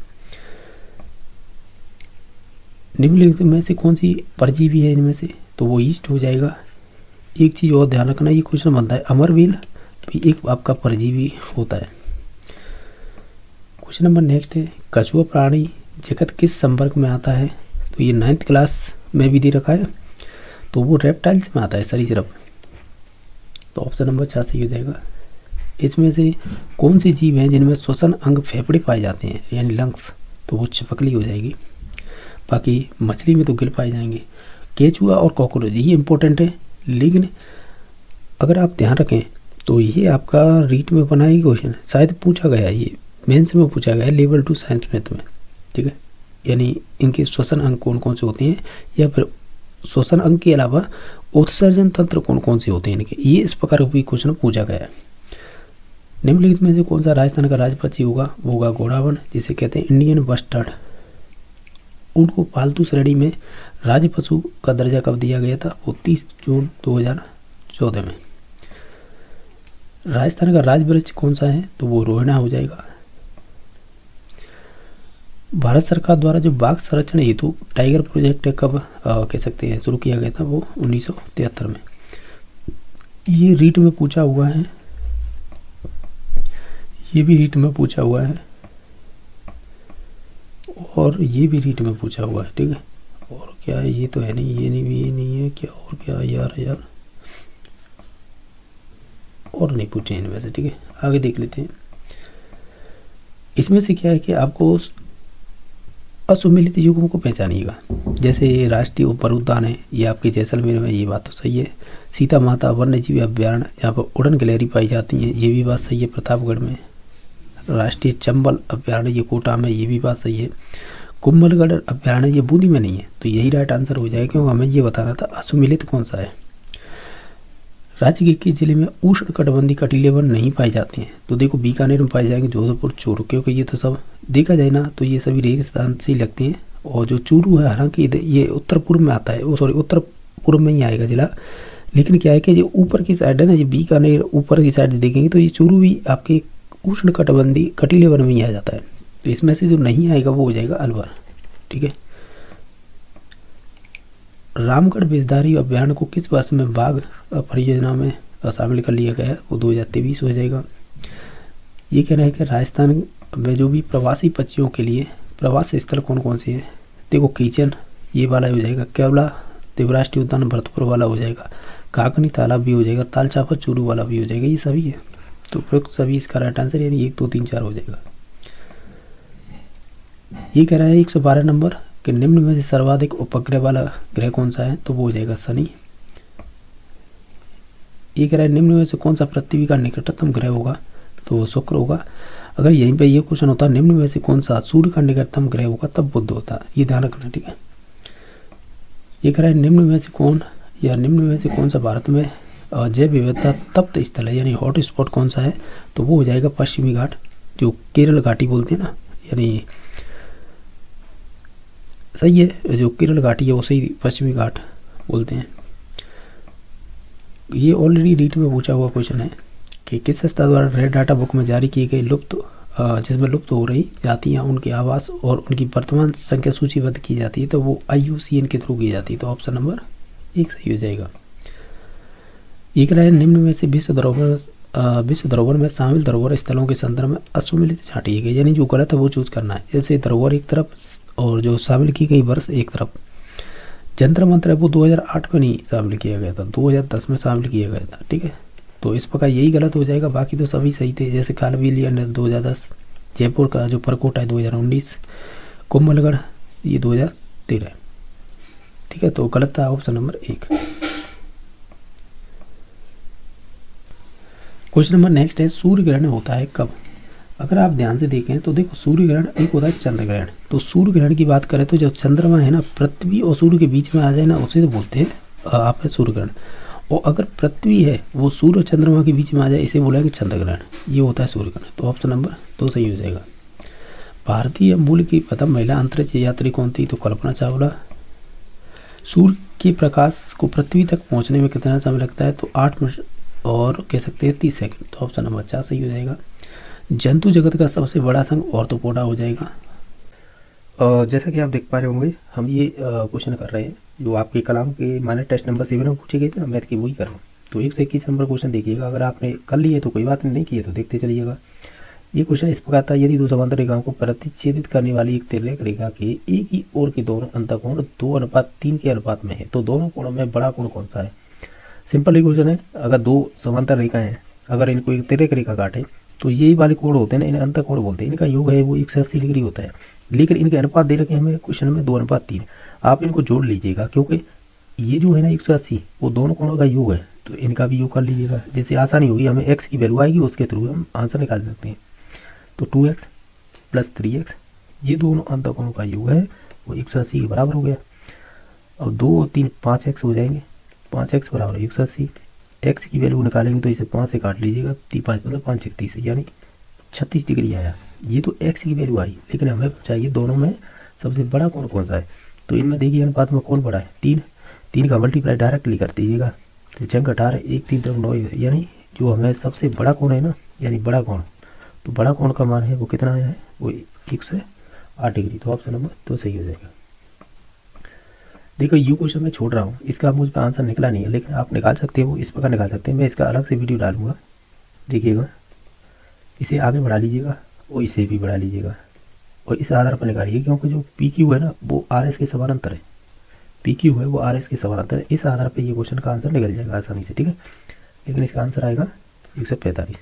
निम्नलिखित में से कौन सी परजीवी है इनमें से, तो वो ईस्ट हो जाएगा। एक चीज़ और ध्यान रखना, ये क्वेश्चन बनता है अमरवील भी एक आपका परजीवी होता है। क्वेश्चन नंबर नेक्स्ट है कछुआ प्राणी जगत किस संपर्क में आता है, तो ये 9th क्लास में भी दे रखा है, तो वो रेप्टाइल्स में आता है, सरीसृप। तो ऑप्शन नंबर 4 सही हो जाएगा। इसमें से कौन से जीव हैं जिनमें श्वसन अंग फेफड़े पाए जाते हैं, यानी लंग्स, तो वो छिपकली हो जाएगी। बाकी मछली में तो गिल पाए जाएंगे। केचुआ और कॉकरोच ये इंपॉर्टेंट है, लेकिन अगर आप ध्यान रखें तो ये आपका रीट में बना ही क्वेश्चन है, शायद पूछा गया है, ये मेंस में पूछा गया है लेवल 2 साइंस मैथ में, ठीक है। यानी इनके श्वसन अंग कौन कौन से होते हैं, या फिर श्वसन अंग के अलावा उत्सर्जन तंत्र कौन कौन से होते हैं इनके, ये इस प्रकार का भी क्वेश्चन पूछा गया है। निम्नलिखित में से कौन सा राजस्थान का राज्य पक्षी होगा, वो होगा घोड़ावन, जिसे कहते हैं इंडियन बस्टर्ड। उनको पालतू श्रेणी में राज्य पशु का दर्जा कब दिया गया था, वो 30 जून 2014 में। राजस्थान का राज्य वृक्ष कौन सा है, तो वो रोहिणा हो जाएगा। भारत सरकार द्वारा जो बाघ संरक्षण हेतु टाइगर प्रोजेक्ट कब कह सकते हैं शुरू किया गया था, वो 1973 में। ये रीट में पूछा हुआ है, ये भी रीट में पूछा हुआ है, और ये भी रीट में पूछा हुआ है, ठीक है। और क्या है, ये तो है नहीं, ये नहीं है क्या, और क्या यार और नहीं पूछे इनमें से, ठीक है। आगे देख लेते हैं। इसमें से क्या है कि आपको असुमिलित युग्म को पहचानिएगा। जैसे राष्ट्रीय उपर उद्यान है, ये आपके जैसलमेर में, ये बात तो सही है। सीता माता वन्यजीव अभ्यारण्य, जहाँ पर उड़न गिलहरी पाई जाती हैं, ये भी बात सही है, प्रतापगढ़ में। राष्ट्रीय चंबल अभ्यारण्य ये कोटा में, ये भी बात सही है। कुंभलगढ़ अभ्यारण्य ये बूंदी में नहीं है, तो यही राइट आंसर हो जाएगा, क्योंकि हमें ये बताना था असुमिलित कौन सा है। राज्य के किस जिले में उष्ण कटिबंधीय कटीले वन नहीं पाए जाते हैं, तो देखो बीकानेर में पाए जाएंगे, जोधपुर, चूरू, क्योंकि ये तो सब देखा जाए ना तो ये सभी रेगिस्तान से ही लगते हैं। और जो चूरू है, हालांकि ये उत्तर पूर्व में आता है, उत्तर पूर्व में ही आएगा जिला, लेकिन क्या है कि जो ऊपर की साइड है ना, ये बीकानेर ऊपर की साइड देखेंगे तो ये चूरू भी आपके उष्ण कटिबंधीय कटीले वन में ही आ जाता है। तो इसमें से जो नहीं आएगा वो हो जाएगा अलवर, ठीक है। रामगढ़ विषधारी अभ्यारण्य को किस वर्ष में बाघ परियोजना में शामिल कर लिया गया है, वो 2023 हो जाएगा। ये कहना है कि राजस्थान में जो भी प्रवासी पक्षियों के लिए प्रवास स्थल कौन कौन से हैं, देखो किचन ये वाला हो जाएगा, केवला देवराष्ट्रीय उद्यान भरतपुर वाला हो जाएगा, काकनी तालाब भी हो जाएगा, तालचापर चूरू वाला भी हो जाएगा, ये सभी है। तो फिर सभी इसका राइट आंसर यानी 1 2 3 4 हो जाएगा। ये कह रहा है 112 नंबर कि निम्न में से सर्वाधिक उपग्रह वाला ग्रह कौन सा है, तो वो हो जाएगा शनि। ये कह रहा है निम्न में से कौन सा पृथ्वी का निकटतम ग्रह होगा, तो वो शुक्र होगा। अगर यहीं पे ये क्वेश्चन होता निम्न में से कौन सा सूर्य का निकटतम ग्रह होगा, तब बुध होता। ये ध्यान रखना, ठीक है। ये कह रहा है निम्न में से कौन सा भारत में जैव विविधता तप्त स्थल है, यानी हॉट स्पॉट कौन सा है, तो वो हो जाएगा पश्चिमी घाट, जो केरल घाटी बोलते हैं ना, यानी सही है, जो केरल घाटी है उसे ही पश्चिमी घाट बोलते हैं। ये ऑलरेडी रीट में पूछा हुआ क्वेश्चन है कि किस संस्था द्वारा रेड डाटा बुक में जारी की गई जिसमें लुप्त हो रही जातियाँ, उनके आवास और उनकी वर्तमान संख्या सूचीबद्ध की जाती है, तो वो IUCN के थ्रू की जाती है। तो ऑप्शन नंबर 1 सही हो जाएगा। एक रहा है निम्न में से विश्व धरोहर में शामिल धरोहर स्थलों के संदर्भ में असुमिलित छांटी है, यानी जो गलत है वो चूज करना है। जैसे धरोहर एक तरफ और जो शामिल की गई वर्ष एक तरफ। जंतर मंतर है वो 2008 में नहीं शामिल किया गया था, 2010 में शामिल किया गया था, ठीक है। तो इस प्रकार यही गलत हो जाएगा, बाकी तो सभी सही थे। जैसे कालबेलिया 2010, जयपुर का जो परकोट है 2019, कुंभलगढ़ ये 2013, ठीक है। तो गलत था option number 1। Question number next है, सूर्य ग्रहण होता है कब। अगर आप ध्यान से देखें तो देखो सूर्य ग्रहण एक होता है चंद्र ग्रहण। तो सूर्य ग्रहण की बात करें तो जब चंद्रमा है ना पृथ्वी और सूर्य के बीच में आ जाए ना, उसे तो बोलते हैं आप है सूर्य ग्रहण। और अगर पृथ्वी है वो सूर्य और चंद्रमा के बीच में आ जाए, इसे बोलेंगे चंद्र ग्रहण। ये होता है सूर्य ग्रहण। तो ऑप्शन नंबर 2 सही हो जाएगा। भारतीय मूल की प्रथम महिला अंतरिक्ष यात्री कौन थी, तो कल्पना चावला। सूर्य के प्रकाश को पृथ्वी तक पहुंचने में कितना समय लगता है, तो 8 मिनट और कह सकते हैं 30 सेकंड। तो ऑप्शन नंबर 4 सही हो जाएगा। जंतु जगत का सबसे बड़ा संघ ऑर्थोपोडा हो जाएगा। जैसा कि आप देख पा रहे होंगे, हम ये क्वेश्चन कर रहे हैं जो आपके कलाम के माइनर टेस्ट नंबर 7 में पूछे गए थे ना, मैथ की, वही कर रहा हूँ। तो 121 नंबर क्वेश्चन देखिएगा। अगर आपने कर लिए तो कोई बात नहीं किए तो देखते चलिएगा। ये क्वेश्चन इस प्रकार था, यदि दो समांतर रेखाओं को प्रतिच्छेदित करने वाली एक तिर्यक रेखा के एक ही ओर के दोनों अंतःकोण 2:3 के अनुपात में है, तो दोनों कोणों में बड़ा कोण कौन सा है। सिंपल ही क्वेश्चन है। अगर दो समांतर रेखाएं हैं, अगर इनको एक तिर्यक रेखा काटे तो यही वाले कोण होते हैं ना, इन्हें अंतःकोण बोलते हैं। इनका योग है वो 180 डिग्री होता है, लेकिन इनके अनुपात दे रखे हैं हमें क्वेश्चन में 2:3। आप इनको जोड़ लीजिएगा, क्योंकि ये जो है ना 180 वो दोनों कोणों का योग है, तो इनका भी योग कर लीजिएगा। जैसे आसानी होगी, हमें x की वैल्यू आएगी उसके थ्रू हम आंसर निकाल सकते हैं। तो 2x + 3x ये दोनों अंतःकोणों का योग है वो 180 के बराबर हो गया। अब 2 और 3 5x हो जाएंगे, 5x बराबर 180। x की वैल्यू निकालेंगे तो इसे 5 से काट लीजिएगा, 5 मतलब 5 × 30 यानी 36 डिग्री आया। ये तो x की वैल्यू आई, लेकिन हमें चाहिए दोनों में सबसे बड़ा कोण कौन सा है। तो इनमें देखिए अनुपात में कौन बड़ा है, 3 का मल्टीप्लाई डायरेक्टली कर दीजिएगा। तो चंक 18 1 3 तक 9, यानी जो हमें सबसे बड़ा कोण है ना, यानी बड़ा कोण, तो बड़ा कोण का मान है वो कितना आया है, वो 108 डिग्री। तो ऑप्शन नंबर 2 सही हो जाएगा। देखो यू क्वेश्चन मैं छोड़ रहा हूँ, इसका मुझ पर आंसर निकला नहीं है, लेकिन आप निकाल सकते हो, इस प्रकार निकाल सकते हैं। मैं इसका अलग से वीडियो डालूंगा, देखिएगा। इसे आगे बढ़ा लीजिएगा और इसे भी बढ़ा लीजिएगा और इस आधार पर निकालिए, क्योंकि जो PQ है ना वो RS के समानांतर है। PQ है वो RS के समानांतर है। इस आधार पर ये क्वेश्चन का आंसर निकल जाएगा आसानी से, ठीक है। लेकिन इसका आंसर आएगा 145।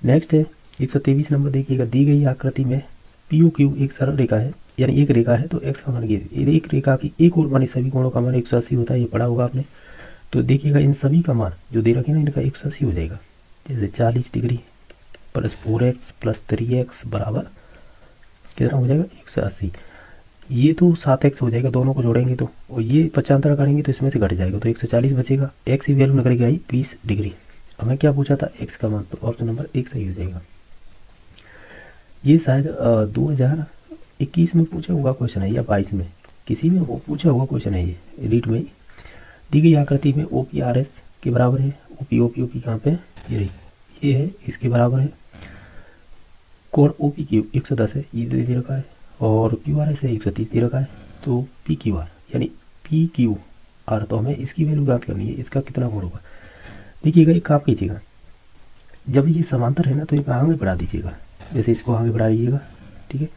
नेक्स्ट है 123 नंबर। देखिएगा, दी गई आकृति में POQ एक सरल रेखा है, यानी एक रेखा है, तो x का मान ये एक रेखा की एक और मानी सभी कोणों का मान 180 होता है। ये पढ़ा होगा आपने। तो देखिएगा इन सभी का मान जो दे रखे ना, इनका 180 हो जाएगा। जैसे 40 डिग्री + 4x + 3x बराबर कितना हो जाएगा 180। ये तो 7x हो जाएगा, दोनों को जोड़ेंगे तो, और ये 75 करेंगे तो इसमें से घट जाएगा, तो 140 बचेगा। x की वैल्यू निकल के आई 20 डिग्री। हमें क्या पूछा था, x का मान, तो ऑप्शन नंबर 1 सही हो जाएगा। ये शायद 2021 में पूछा हुआ क्वेश्चन है या 22 में, किसी में वो पूछा हुआ क्वेश्चन है। ये रीड में दी गई आकृति में OPRS के बराबर है। OP कहाँ पे, ये रही, ये है, इसके बराबर है। कोण OPQ 110 है, ये दे रखा है, और QRS है 130 दे रखा है। तो PQR यानी PQR, तो हमें इसकी वैल्यू ज्ञात करनी है, इसका कितना कोण होगा। देखिएगा, एक काम कीजिएगा, जब ये समांतर है ना तो इनको आगे बढ़ा दीजिएगा। जैसे इसको आगे बढ़ा लीजिएगा, ठीक है,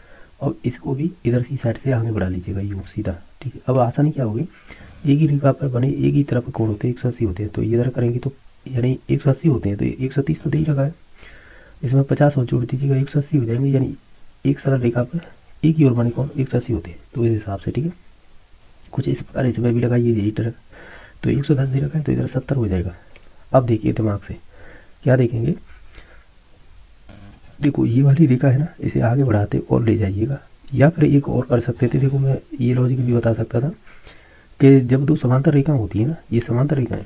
और इसको भी इधर की साइड से आगे बढ़ा लीजिएगा, यूँ सीधा, ठीक है। अब आसानी क्या होगी, एक ही रेखा पर बने एक ही तरफ कोण होते हैं 180 होते हैं, तो इधर करेंगे तो यानी 180 होते हैं, तो 130 तो दे ही रखा है, इसमें 50 और जोड़ दीजिएगा 180 हो जाएंगे। यानी एक सरल रेखा पर एक ही ओर बने कोण 180 होते हैं। तो इस हिसाब से ठीक है, कुछ इस प्रकार इसमें भी लगाइए यही ट्रिक। तो 110 दे रखा है तो इधर 70 हो जाएगा। अब देखिए दिमाग से क्या देखेंगे, देखो ये वाली रेखा है ना, इसे आगे बढ़ाते और ले जाइएगा, या फिर एक और कर सकते थे। देखो मैं ये लॉजिक भी बता सकता था कि जब दो समांतर रेखा होती है ना, ये समांतर रेखाएं,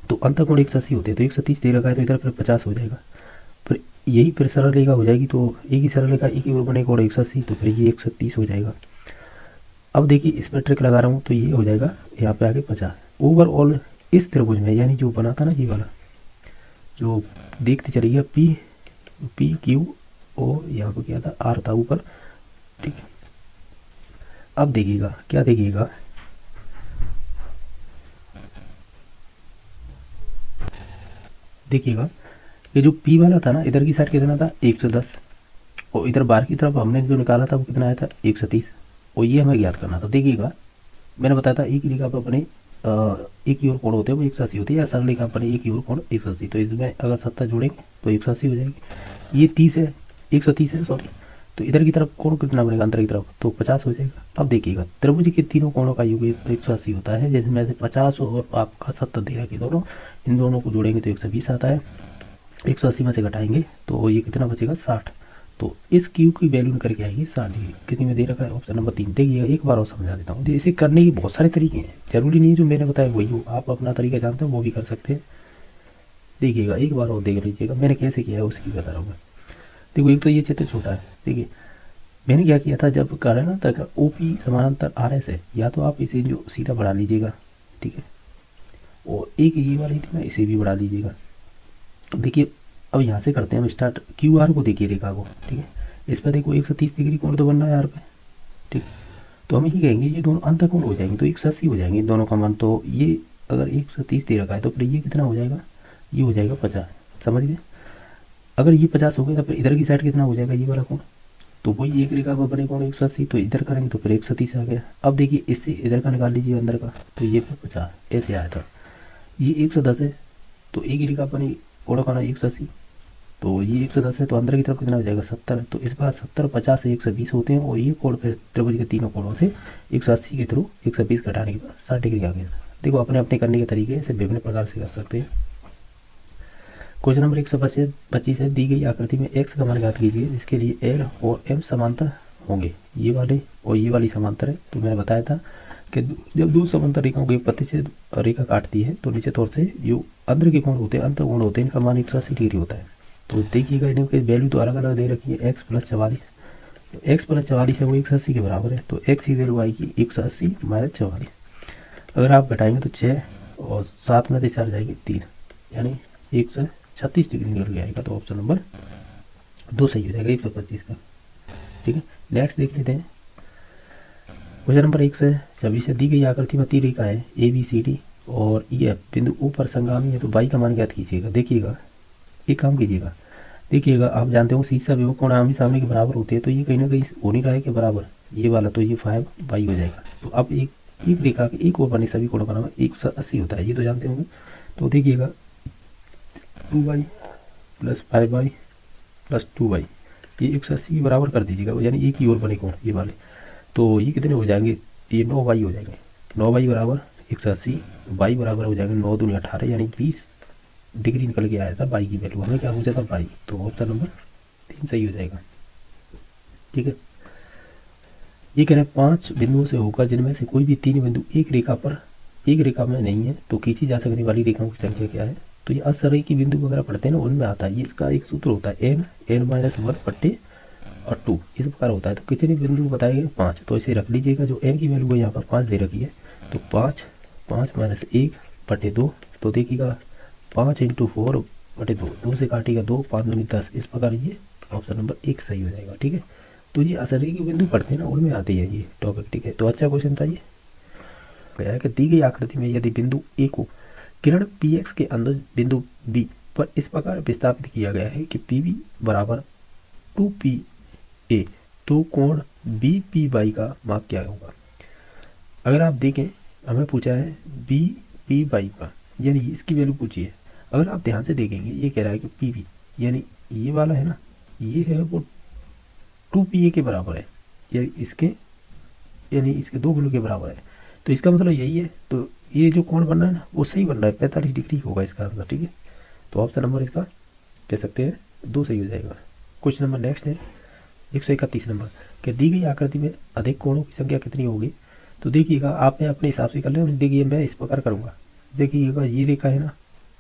तो अंतःकोण 180 होते हैं। तो 130 दे रखा है तो इधर फिर 50 हो जाएगा, फिर यही फिर सरल रेखा हो जाएगी। तो एक ही सरल रेखा एक ही ओर बनेगा और 180, तो फिर ये 130 हो जाएगा। अब देखिए इसमें ट्रिक लगा रहा हूँ तो ये हो जाएगा यहाँ पे आगे 50। ओवरऑल इस त्रिभुज में, यानी जो बना था ना ये वाला, जो देखते चलिए पी क्यू ओ, यहाँ पर क्या था आर था ऊपर, ठीक है। अब देखिएगा क्या देखिएगा, देखिएगा ये जो पी वाला था ना, इधर की साइड कितना था 110, और इधर बाहर की तरफ हमने जो निकाला था वो कितना आया था 130, और ये हमें ज्ञात करना था। देखिएगा मैंने बताया था एक ही रेखा पर अपने एक ही ओर कोण होते हैं वो 180 होती है, या सरल रेखा पर एक ही ओर कोण 180। तो इसमें अगर 70 जोड़ेंगे तो 180 हो जाएगी। ये 30 है, 130 है सॉरी, तो इधर की तरफ कोण कितना बनेगा अंदर की तरफ, तो 50 हो जाएगा। अब देखिएगा त्रिभुज के तीनों कोणों का योग 180 होता है, जिसमें से 50 और आपका 70 दे रखा दोनों, इन दोनों को जोड़ेंगे तो 120 आता है। 180 में से घटाएंगे तो ये कितना बचेगा 60। तो इस क्यू की वैल्यू निकल के आएगी 60 डिग्री। किसी में दे रखा है ऑप्शन नंबर 3। देखिएगा एक बार और समझा देता हूँ, इसे करने के बहुत सारे तरीके हैं, जरूरी नहीं है जो मैंने बताया वही हो, आप अपना तरीका जानते हो वो भी कर सकते हैं। देखिएगा एक बार और देख लीजिएगा मैंने कैसे किया है उसकी बता रहा हूँ मैं। देखो एक तो ये चित्र छोटा है, देखिए मैंने क्या किया था, जब कर ना तक ओ पी समानांतर आर एस है, या तो आप इसे जो सीधा बढ़ा लीजिएगा, ठीक है, और एक ये वाली थी ना इसे भी बढ़ा लीजिएगा। देखिए अब यहाँ से करते हैं हम स्टार्ट। क्यू आर को देखिए रेखा को, ठीक है, इस पर देखो 130 डिग्री कोण तो बन रहा है यार पे, ठीक है। तो हम ये कहेंगे ये दोनों अंतःकोण हो जाएंगे तो 180 हो जाएंगे दोनों का मान। तो ये अगर 130 दे रखा है तो फिर ये कितना हो जाएगा, ये हो जाएगा 50, समझ गए। अगर ये 50 हो गया तो फिर इधर की साइड कितना हो जाएगा ये वाला कोण, तो वही एक रेखा पर बने कोण 180, तो इधर करेंगे तो फिर 130 आ गया। अब देखिए इससे इधर का निकाल लीजिए अंदर का, तो ये फिर 50 ऐसे आया था। ये 110 है तो एक ही रेखा बनी कोण का 180, तो ये 110 है तो अंदर की तरफ कितना हो जाएगा 70। तो इस बार 70 50 से 120 होते हैं, और ये कोण फिर त्रिभुज के तीनों कोणों से 180 के थ्रू 120 घटाने के बाद 60 डिग्री आ गया। देखो अपने अपने करने के तरीके इसे विभिन्न प्रकार से कर सकते हैं। क्वेश्चन नंबर 125 है, दी गई आकृति में x का मान ज्ञात कीजिए जिसके लिए l और m समांतर होंगे। ये वाले और ये वाली समांतर है। तो मैंने बताया था कि जब दो समांतर रेखाओं की प्रतिच्छेद रेखा काटती है तो निश्चित तौर से जो अंदर के कोण होते हैं अंतःकोण होते हैं, इनका मान 180 डिग्री होता है। तो देखिएगा इनकी वैल्यू तो अलग अलग दे रखी है, x + 44, x + 44 है वो 180 के बराबर है। तो x की वैल्यू आएगी 180 - 44। अगर आप घटाएंगे तो 6 और 7 में से 4 जाएगी 3, यानी 136 डिग्री निकल के आएगा। तो ऑप्शन नंबर 2 सही हो जाएगा 125 का, ठीक है। नेक्स्ट देख लेते हैं क्वेश्चन नंबर 126 है, दी गई आकृति में 3 रेखाएं ए बी सी डी और ई एफ बिंदु ओ पर संगामी है, तो बाई का मान ज्ञात कीजिएगा। देखिएगा एक काम कीजिएगा, देखिएगा आप जानते हो शीर्ष विभव कोण आमने सामने के बराबर होते हैं, तो ये कहीं ना कहीं हो नहीं रहा है कि बराबर ये वाला, तो ये 5 बाई हो जाएगा। तो अब एक रेखा के एक ओर बने सभी कोणों का नाम 180 होता है, ये तो जानते होंगे। तो देखिएगा 2y + 5y + 2y ये 180 के बराबर कर दीजिएगा, यानी एक ही ओर बने कोण ये वाले। तो ये कितने हो जाएंगे, ये 9y हो जाएंगे। 9y बराबर 180, y बराबर हो जाएंगे 9 दूनी 18, यानी 20 डिग्री निकल के आया था बाई की वैल्यू, हमें क्या पूछा था बाई। तो ऑप्शन नंबर 3 सही हो जाएगा, ठीक है। ये कह रहे हैं 5 बिंदुओं से होकर जिनमें से कोई भी 3 बिंदु एक रेखा में नहीं है तो खींची जा सकने वाली रेखाओं की संख्या क्या है। तो ये असरेखी बिंदु वगैरह पढ़ते हैं ना उनमें आता है, ये इसका एक सूत्र होता है n-1 और 2 इस प्रकार होता है। तो कितने बिंदु बताए गए 5, तो इसे रख लीजिएगा। जो n की वैल्यू है यहाँ पर 5 दे रखी है, तो 5 - 1/2, तो देखिएगा 5 × 4/2, 2 से काटिएगा 2, 5 दूनी 10, इस प्रकार ये ऑप्शन नंबर 1 सही हो जाएगा, ठीक है। तो ये असरेखी बिंदु पढ़ते हैं ना उनमें आते हैं ये टॉपिक, ठीक है। तो अच्छा क्वेश्चन था ये। कह है कि दी गई आकृति में यदि बिंदु ए को किरण px के अंदर बिंदु b पर इस प्रकार विस्थापित किया गया है कि pb = 2pa, तो कोण bpy का माप क्या होगा। अगर आप देखें हमें पूछा है bpy का, यानी इसकी वैल्यू पूछी है। अगर आप ध्यान से देखेंगे ये कह रहा है कि pb यानी ये वाला है ना, ये है वो 2pa के बराबर है, ये इसके यानी इसके 2 गुणों के बराबर है। तो इसका मतलब यही है, तो ये जो कोण बन रहा है ना वो सही बन रहा है, 45 डिग्री होगा इसका आंसर, ठीक है। तो ऑप्शन नंबर इसका कह सकते हैं 2 सही हो जाएगा। क्वेश्चन नंबर नेक्स्ट है 131 नंबर कि दी गई आकृति में अधिक कोणों की संख्या कितनी होगी। तो देखिएगा आपने अपने हिसाब से कर लें, देखिए मैं इस प्रकार करूँगा। देखिएगा ये रेखा है ना,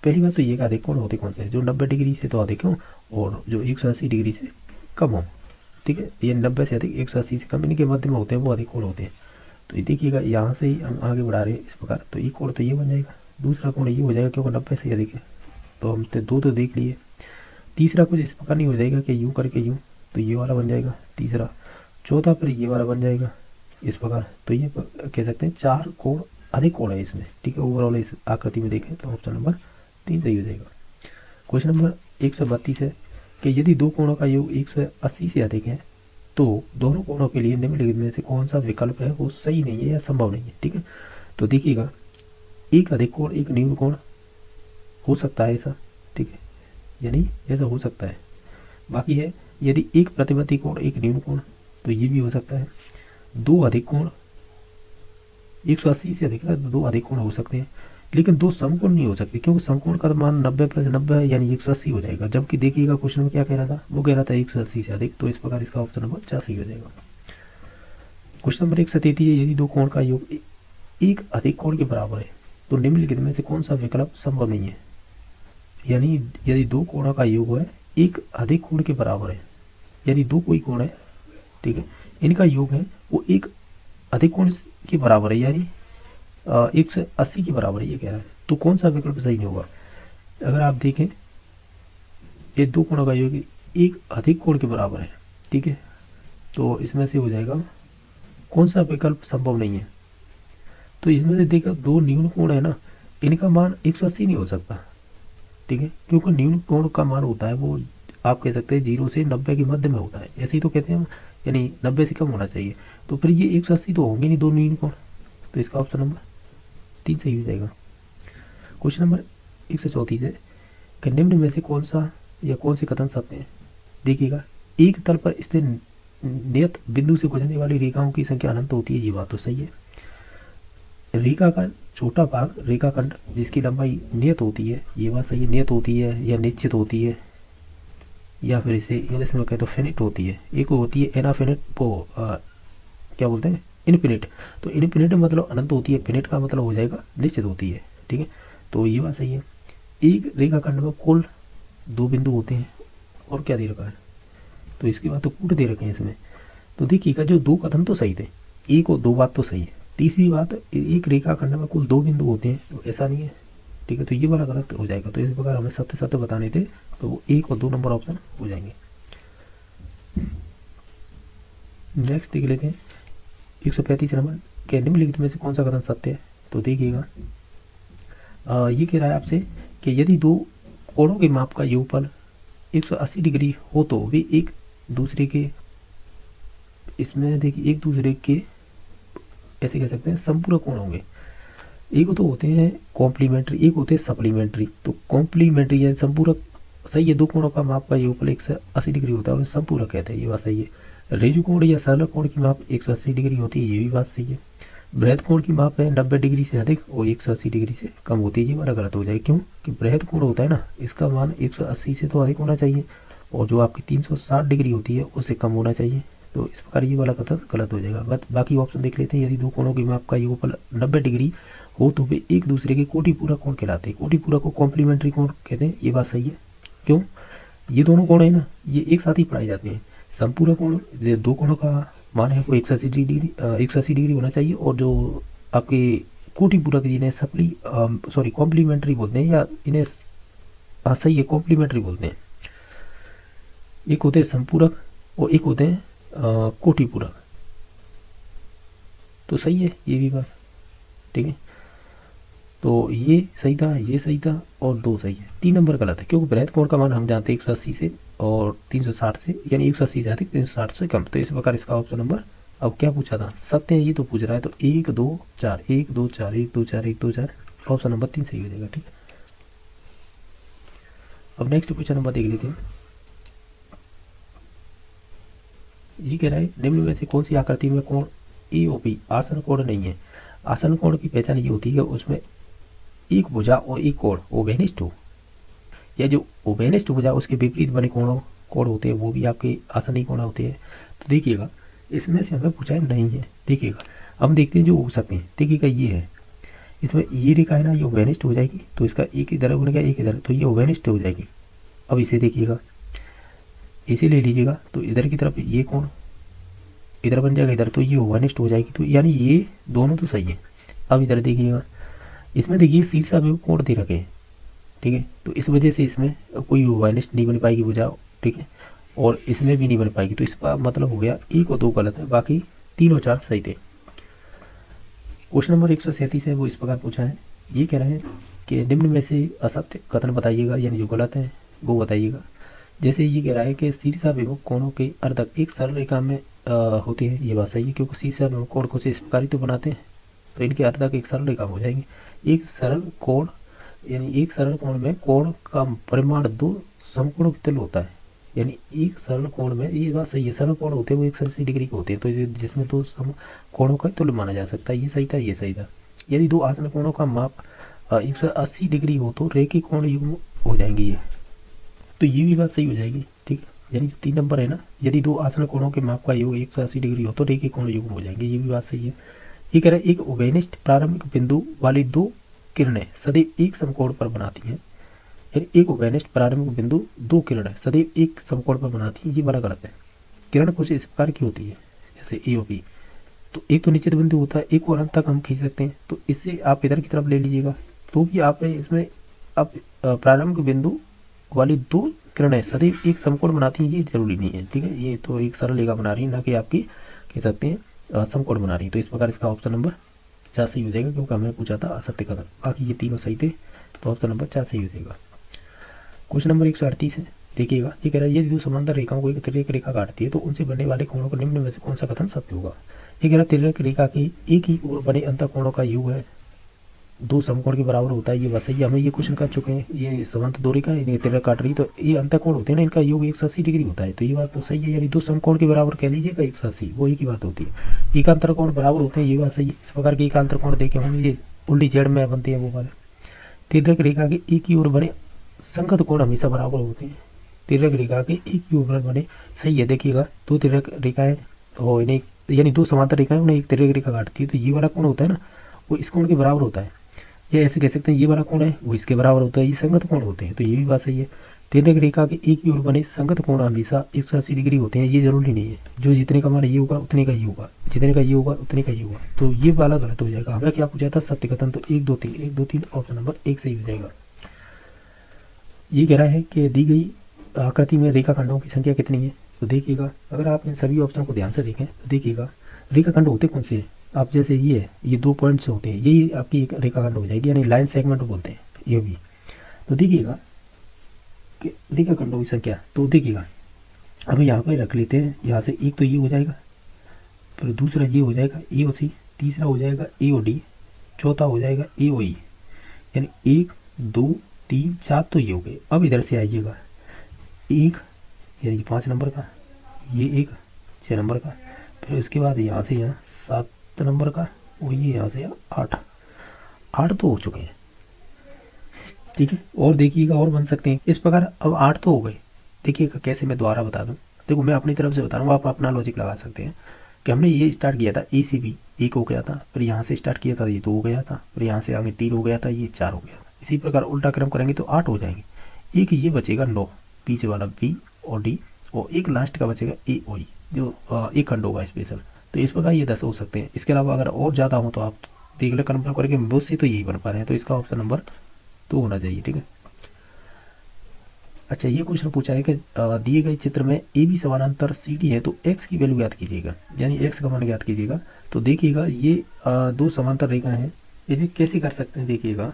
पहली बात तो ये अधिक कोण होते कौन से हैं, जो 90 डिग्री से तो अधिक हो और जो 180 डिग्री से कम हो, ठीक है। ये 90 से अधिक 180 से कम इनके मध्य में होते हैं, वो अधिक कोण होते हैं। तो ये देखिएगा यहाँ से ही हम आगे बढ़ा रहे हैं इस प्रकार, तो ये कोण तो ये बन जाएगा, दूसरा कोण ये हो जाएगा क्योंकि 90 से अधिक है। तो हम दो तो देख लिए, तीसरा कुछ इस प्रकार नहीं हो जाएगा कि यूँ करके यूँ, तो ये वाला बन जाएगा तीसरा, चौथा फिर ये वाला बन जाएगा इस प्रकार। तो ये कह सकते हैं 4 कोण अधिक कोण है इसमें, ठीक है। ओवरऑल इस आकृति में देखें तो ऑप्शन नंबर 3 सही हो जाएगा। क्वेश्चन नंबर 132 है कि यदि 2 कोणों का योग 180 से अधिक है तो दोनों कोणों के लिए निम्नलिखित में से कौन सा विकल्प है वो सही नहीं है या संभव नहीं है, ठीक है। तो देखिएगा एक अधिक कोण एक न्यून कोण हो सकता है ऐसा, ठीक है, यानी ऐसा हो सकता है। बाकी है यदि एक प्रतिवर्ती कोण एक न्यून कोण, तो ये भी हो सकता है। 2 अधिक कोण 180 से अधिक है तो 2 अधिक कोण हो सकते हैं, लेकिन 2 समकोण नहीं हो सकते क्योंकि समकोण का मान 90 + 90 यानी 180 हो जाएगा। जबकि देखिएगा क्वेश्चन में क्या कह रहा था, वो कह रहा था 180 से अधिक, तो इस प्रकार इसका ऑप्शन नंबर 4 सही हो जाएगा। क्वेश्चन नंबर 133 है यदि 2 कोण का योग एक अधिक कोण के बराबर है तो निम्नलिखित में से कौन सा विकल्प संभव नहीं है। यानी यदि 2 कोणों का योग है एक अधिक कोण के बराबर है, यानी 2 कोई कोण है, ठीक है, इनका योग है वो एक अधिक कोण के बराबर है, यानी 180 के बराबर है, ये कह रहा है। तो कौन सा विकल्प सही नहीं होगा। अगर आप देखें ये 2 कोणों का योग एक अधिक कोण के बराबर है, ठीक है, तो इसमें से हो जाएगा कौन सा विकल्प संभव नहीं है। तो इसमें से देखो 2 न्यून कोण है ना, इनका मान 180 नहीं हो सकता, ठीक है, क्योंकि न्यून कोण का मान होता है वो आप कह सकते हैं 0 से 90 के मध्य में होता है, ऐसे ही तो कहते हैं हम, यानी 90 से कम होना चाहिए। तो फिर ये 180 तो होंगे नहीं 2 न्यून कोण, तो इसका ऑप्शन नंबर 3 सही हो जाएगा। क्वेश्चन नंबर 134 है कि निम्न में से कौन सा या कौन से कथन सत्य हैं। देखिएगा एक तल पर स्थित नियत बिंदु से गुजरने वाली रेखाओं की संख्या अनंत होती है, ये बात तो सही है। रेखा का छोटा भाग रेखाखंड जिसकी लंबाई नियत होती है, ये बात सही है, नियत होती है या निश्चित होती है, या फिर इसे इंग्लिश में कहें तो फिनिट होती है। एक होती है एनाफिनिट, वो क्या बोलते हैं, इनफिनिट। तो इनफिनिट मतलब अनंत होती है, फिनिट का मतलब हो जाएगा निश्चित होती है, ठीक है। तो ये बात सही है। एक रेखाखंड में कुल 2 बिंदु होते हैं, और क्या दे रखा है, तो इसके बाद तो कूट दे रखे हैं इसमें। तो देखिएगा जो 2 कथन तो सही थे, 1 और 2 बात तो सही है। तीसरी बात एक रेखाखंड में कुल 2 बिंदु होते हैं, तो ऐसा नहीं है, ठीक है, तो ये वाला गलत हो जाएगा। तो इस प्रकार हमें सत्य सत्य बताने थे, तो वो 1 और 2 नंबर ऑप्शन हो जाएंगे। नेक्स्ट देख लेते हैं 135 नंबर के निम्नलिखित में से कौन सा कथन सत्य है। तो देखिएगा ये कह रहा है आपसे कि यदि 2 कोणों के माप का योगफल 180 डिग्री हो तो वे एक दूसरे के, इसमें देखिए एक दूसरे के ऐसे कह सकते हैं संपूरक कोण होंगे। एक तो होते हैं कॉम्प्लीमेंट्री, एक होते हैं सप्लीमेंट्री। तो कॉम्प्लीमेंट्री यानी संपूरक सही है, 2 कोणों का माप का योगफल 180 डिग्री होता है और संपूरक कहते हैं, ये बात सही है। रेजु कोण या सरल कोण की माप 180 डिग्री होती है, ये भी बात सही है। बृहद कोण की माप है 90 डिग्री से अधिक और 180 डिग्री से कम होती है, ये वाला गलत हो जाएगा। क्यों कि बृहद कोण होता है ना, इसका मान 180 से तो अधिक होना चाहिए और जो आपकी 360 डिग्री होती है उससे कम होना चाहिए। तो इस प्रकार ये वाला कथन गलत हो जाएगा। बट बाकी ऑप्शन देख लेते हैं। यदि 2 कोणों की माप का योगफल 90 डिग्री हो तो वे एक दूसरे के कोटिपूरक कोण कहलाते हैं। कोटिपूरक को कॉम्प्लीमेंट्री कोण कहते हैं, ये बात सही है। क्यों, ये दोनों कोण है ना, ये एक साथ ही पढ़ाए जाते हैं। संपूरक कोण 2 कोणों का मान है वो 180 डिग्री होना चाहिए और जो आपके कोटिपूरक जिन्हें कॉम्प्लीमेंट्री बोलते हैं, या इन्हें सही है कॉम्प्लीमेंट्री बोलते हैं। एक होते हैं संपूरक और एक होते हैं कोटिपूरक। तो सही है ये भी बात, ठीक है। तो ये सही था, ये सही था और 2 सही है, 3 नंबर गलत है। क्योंकि बृहद कोण का मान हम जानते हैं 180 से और 360 से, यानी 180 से अधिक 360 से कम। तो इस प्रकार इसका ऑप्शन नंबर, अब क्या पूछा था, सत्य है ये तो पूछ रहा है। तो 1 2 4 1 2 4 1 2 4 1 2 4 ऑप्शन नंबर 3 सही हो जाएगा, ठीक है। अब नेक्स्ट क्वेश्चन नंबर देख लेते हैं ये कह रहा है निम्न में से कौन सी आकृति में कोण EOP आसन कोण नहीं है। आसन कोण की पहचान ये होती है कि उसमें एक भुजा और एक कोण ओबेनिस्ट हो, या जो ओबेनिस्ट भुजा उसके विपरीत बने कोण होते हैं वो भी आपके आसनी कोण होते हैं। तो देखिएगा इसमें से हमें पूछा नहीं है। देखिएगा हम देखते हैं जो हो सकते हैं। देखिएगा ये है, इसमें ये रेखा है ना, ये ओबेनिस्ट हो जाएगी तो इसका एक इधर बनेगा एक इधर, तो ये ओबेनिस्ट हो जाएगी। अब इसे देखिएगा, इसे ले लीजिएगा तो इधर की तरफ ये कोण इधर बन जाएगा इधर, तो ये ओबेनिस्ट हो जाएगी। तो यानी ये दोनों तो सही है। अब इधर देखिएगा, इसमें देखिए शीर्षा में कोण दे रखे हैं, ठीक है। तो इस वजह से इसमें कोई ओबेनिस्ट नहीं बन पाएगी भुजा, ठीक है, और इसमें भी नहीं बन पाएगी। तो इसका मतलब हो गया 1 और 2 गलत है, बाकी 3 और 4 सही थे। क्वेश्चन नंबर 137 है, वो इस प्रकार पूछा है। ये कह रहे हैं कि निम्न में से असत्य कथन बताइएगा, यानी जो गलत है वो बताइएगा। जैसे ये कह रहा है कि शीर्षाभिमुख कोणों के अर्धक एक सरल रेखा में होते हैं, ये बात सही है, क्योंकि शीर्षाभिमुख कोण कुछ इस प्रकार ही तो बनाते हैं, तो इनके अर्धक एक सरल रेखा हो जाएंगे। एक सरल कोण यानी एक सरल कोण में कोण का परिमाण 2 समकोणों के तुल्य होता है, यानी एक सरल कोण में, ये बात सही है, सरल कोण होते हैं वो 180 डिग्री के होते हैं, तो जिसमें 2 कोणों का तुल्य माना जा सकता है। ये सही था, ये सही था। यदि 2 आसन कोणों का माप 180 डिग्री हो तो रेखी कोण युग्म हो जाएंगे ये, तो ये भी बात सही हो जाएगी, ठीक है। यानी जो 3 नंबर है ना, यदि 2 आसन कोणों के माप का योग 180 डिग्री हो तो रेखी कोण युग्म हो जाएंगे, ये भी बात सही है। ये कह रहा है एक ओबेनिस्ट प्रारंभिक बिंदु वाली 2 किरणें सदैव एक समकोण पर बनाती हैं, यानी एक ओबेनिस्ट प्रारंभिक बिंदु 2 किरणें सदैव एक समकोण पर बनाती हैं, ये बड़ा गलत है। किरण कुछ इस प्रकार की होती है जैसे EOP, तो एक तो निश्चित बिंदु होता है, एक और अंत तक हम खींच सकते हैं, तो इससे आप इधर की तरफ ले लीजिएगा तो भी आप इसमें आप प्रारंभिक बिंदु वाली 2 किरणें सदैव एक समकोण बनाती हैं, ये जरूरी नहीं है, ठीक है। ये तो एक सरल रेखा बना रही है, ना कि आपकी कह सकते हैं समकोण बना रही है। तो इस प्रकार इसका ऑप्शन नंबर 4 सही हो जाएगा, क्योंकि हमें पूछा था असत्य कथन। बाकी ये तीनों सही थे, तो ऑप्शन नंबर 4 सही हो जाएगा। क्वेश्चन नंबर 138 है। देखिएगा, ये कह रहा है यदि 2 समांतर रेखाओं को एक तिर्यक रेखा काटती है तो उनसे बनने वाले कोणों को निम्न में से कौन सा कथन सत्य होगा। ये कह रहा है तिर्यक रेखा की एक ही ओर बने अंतःकोणों का योग है 2 समकोण के बराबर होता है, ये बात सही है। हमें ये क्वेश्चन कर चुके हैं, ये समांतर 2 रेखा है, तिर्यक काट रही, तो ये अंतःकोण होते हैं ना, इनका योग 180 डिग्री होता है, तो ये बात तो सही है। यानी 2 समकोण के बराबर कह लीजिएगा 180, वो एक ही बात होती है। एकांतर कोण बराबर होते हैं, ये बात सही है। इस प्रकार के एकांतर कोण देखे होंगे, ये उल्टी जेड में बनते हैं वो वाले। तिर्यक रेखा के एक ही ओर बने संगत कोण हमेशा बराबर होते हैं। तिर्यक रेखा के एक ही ओर बने, सही है। देखिएगा 2 तिर्यक रेखाएं हो, इन्हें यानी 2 समांतर रेखाएं उन्हें एक तिर्यक रेखा काटती है, तो ये वाला कोण होता है ना, वो इस कोण के बराबर होता है, या ऐसे कह सकते हैं ये वाला कोण है वो इसके बराबर होता है, ये संगत कोण होते हैं, तो ये भी बात सही है। तिर्यक रेखा के एक ही ओर बने संगत कोण हमेशा 180 डिग्री होते हैं, ये जरूरी नहीं है। जो जितने का मान ये होगा उतने का ये होगा, जितने का ये होगा उतने का ये होगा, तो ये वाला गलत हो जाएगा। हमें क्या पूछा था, सत्य कथन, तो 1 2 3 1 2 3 ऑप्शन नंबर 1 सही हो जाएगा। ये कह रहा है कि दी गई आकृति में रेखाखंडों की संख्या कितनी है। तो देखिएगा, अगर आप इन सभी ऑप्शन को ध्यान से देखें तो देखिएगा रेखाखंड होते कौन से हैं। आप जैसे ये 2 पॉइंट्स होते हैं, यही आपकी एक रेखाखंड हो जाएगी, यानी लाइन सेगमेंट बोलते हैं ये भी। तो देखिएगा कि रेखाखंडों की संख्या, तो देखिएगा हम यहाँ पर रख लेते हैं, यहाँ से एक तो ये हो जाएगा, फिर दूसरा ये हो जाएगा AOC, तीसरा हो जाएगा AOD, चौथा हो जाएगा AOE, यानी 1 2 3 4 तो ये हो गए। अब इधर से आइएगा, 1 यानी 5 नंबर का, ये 1 6 नंबर का, फिर उसके बाद यहाँ से यहाँ 7 नंबर का, और ये यहाँ से 8 तो हो चुके हैं, ठीक है। और देखिएगा और बन सकते हैं इस प्रकार। अब 8 तो हो गए। देखिएगा कैसे, मैं दोबारा बता दूं, देखो मैं अपनी तरफ से बता रहा हूँ, आप अपना लॉजिक लगा सकते हैं कि हमने ये स्टार्ट किया था ACB 1 हो गया था, फिर यहाँ से स्टार्ट किया था ये 2 हो गया था, फिर यहाँ से आगे 3 हो गया था, ये 4 हो गया था। इसी प्रकार उल्टा क्रम करेंगे तो 8 हो जाएंगे। एक ये बचेगा 9, पीछे वाला B और D, और एक लास्ट का बचेगा AOE, जो एक खंड होगा स्पेशल। तो इस प्रकार ये 10 हो सकते हैं। इसके अलावा अगर और ज़्यादा हो तो आप देख ले, कन्फर्म करके मुझसे तो यही बन पा रहे हैं, तो इसका ऑप्शन नंबर 2 होना चाहिए, ठीक है। अच्छा, ये क्वेश्चन पूछा है कि दिए गए चित्र में AB समानांतर CD है, तो x की वैल्यू ज्ञात कीजिएगा, यानी x का मान ज्ञात कीजिएगा। तो देखिएगा ये 2 समांतर रेखाएं हैं, इसे कैसे कर सकते हैं। देखिएगा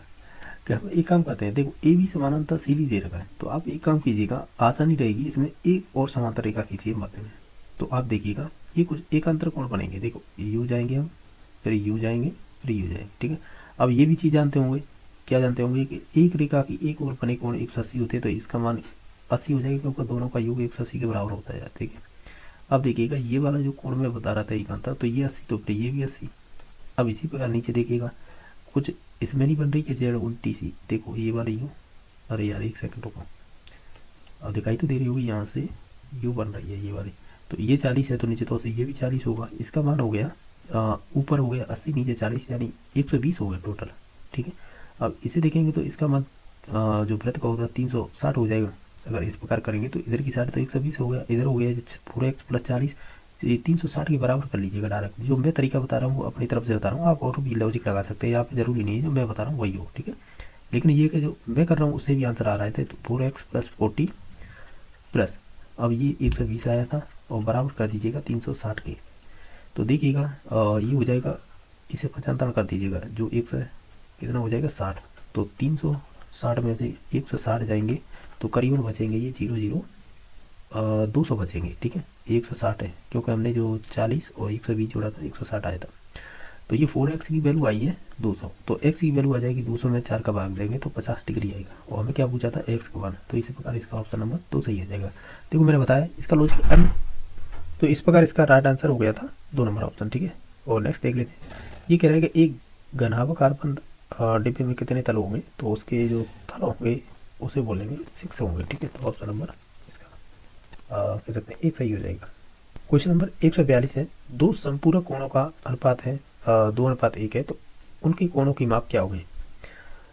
कि हम एक काम करते हैं, देखो AB समानांतर CD दे रखा है, तो आप एक काम कीजिएगा, आसानी रहेगी, इसमें एक और समांतर रेखा खींचिए मध्य में। तो आप देखिएगा ये कुछ एक अंतर कोण बनेंगे, देखो U जाएंगे हम, फिर U जाएंगे, फिर U जाएंगे, ठीक है। अब ये भी चीज़ जानते होंगे, क्या जानते होंगे कि एक रेखा की एक ओर बने कोण 180 होते हैं, तो इसका मान 80 हो जाएगा, क्योंकि दोनों का योग 180 के बराबर होता है, ठीक है। अब देखिएगा ये वाला जो कोण मैं बता रहा था एक अंतर, तो ये 80, तो फिर ये भी 80। अब इसी प्रकार नीचे देखिएगा कुछ इसमें नहीं बन रही कि जेड उल्टी सी, देखो ये वाली यूँ, अरे यार एक सेकंड रुको, अब दिखाई तो दे रही होगी, यहाँ से यूँ बन रही है ये वाली, तो ये 40 है तो नीचे तो से ये भी 40 होगा। इसका मान हो गया ऊपर हो गया 80, नीचे 40, यानी 120 हो गया टोटल, ठीक है। अब इसे देखेंगे तो इसका मान जो वृत्त का होगा 360 हो जाएगा। अगर इस प्रकार करेंगे तो इधर की साइड तो 120 हो गया, इधर हो गया 4x + 40, ये 360 के बराबर कर लीजिएगा डायरेक्ट। जो मैं तरीका बता रहा हूँ वो अपनी तरफ से बता रहा हूँ, आप और भी लॉजिक लगा सकते हैं, यहाँ पे जरूरी नहीं है जो मैं बता रहा हूँ वही हो, ठीक है। लेकिन ये कि जो मैं कर रहा हूँ उससे भी आंसर आ रहा है, तो 4x + 40 प्लस अब ये 120 आया था और बराबर कर दीजिएगा 360 के, तो देखिएगा ये हो जाएगा, इसे 75 कर दीजिएगा, जो 100 कितना हो जाएगा 60, तो 360 में से 160 जाएंगे तो करीबन बचेंगे ये 200 बचेंगे, ठीक है। 160 है क्योंकि हमने जो 40 और 120 जोड़ा था 160 आया था, तो ये 4x की वैल्यू आई है 200, तो x की वैल्यू आ जाएगी 200 में 4 का भाग देंगे तो 50 डिग्री आएगा, और हमें क्या पूछा था x का मान, तो इसी प्रकार इसका ऑप्शन नंबर 2 सही आ जाएगा। देखो मैंने बताया इसका लॉजिक अन्य, तो इस प्रकार इसका राइट आंसर हो गया था 2 नंबर ऑप्शन, ठीक है। और नेक्स्ट देख लेते हैं, ये कह रहा है कि एक घनाभ बंद डिब्बे में कितने तल होंगे, तो उसके जो तल होंगे उसे बोलेंगे 6 होंगे, ठीक है। तो ऑप्शन नंबर इसका कह सकते हैं 1 सही हो जाएगा। क्वेश्चन नंबर 142 है, दो संपूरक कोणों का अनुपात है 2:1 है, तो उनके कोणों की माप क्या होगी।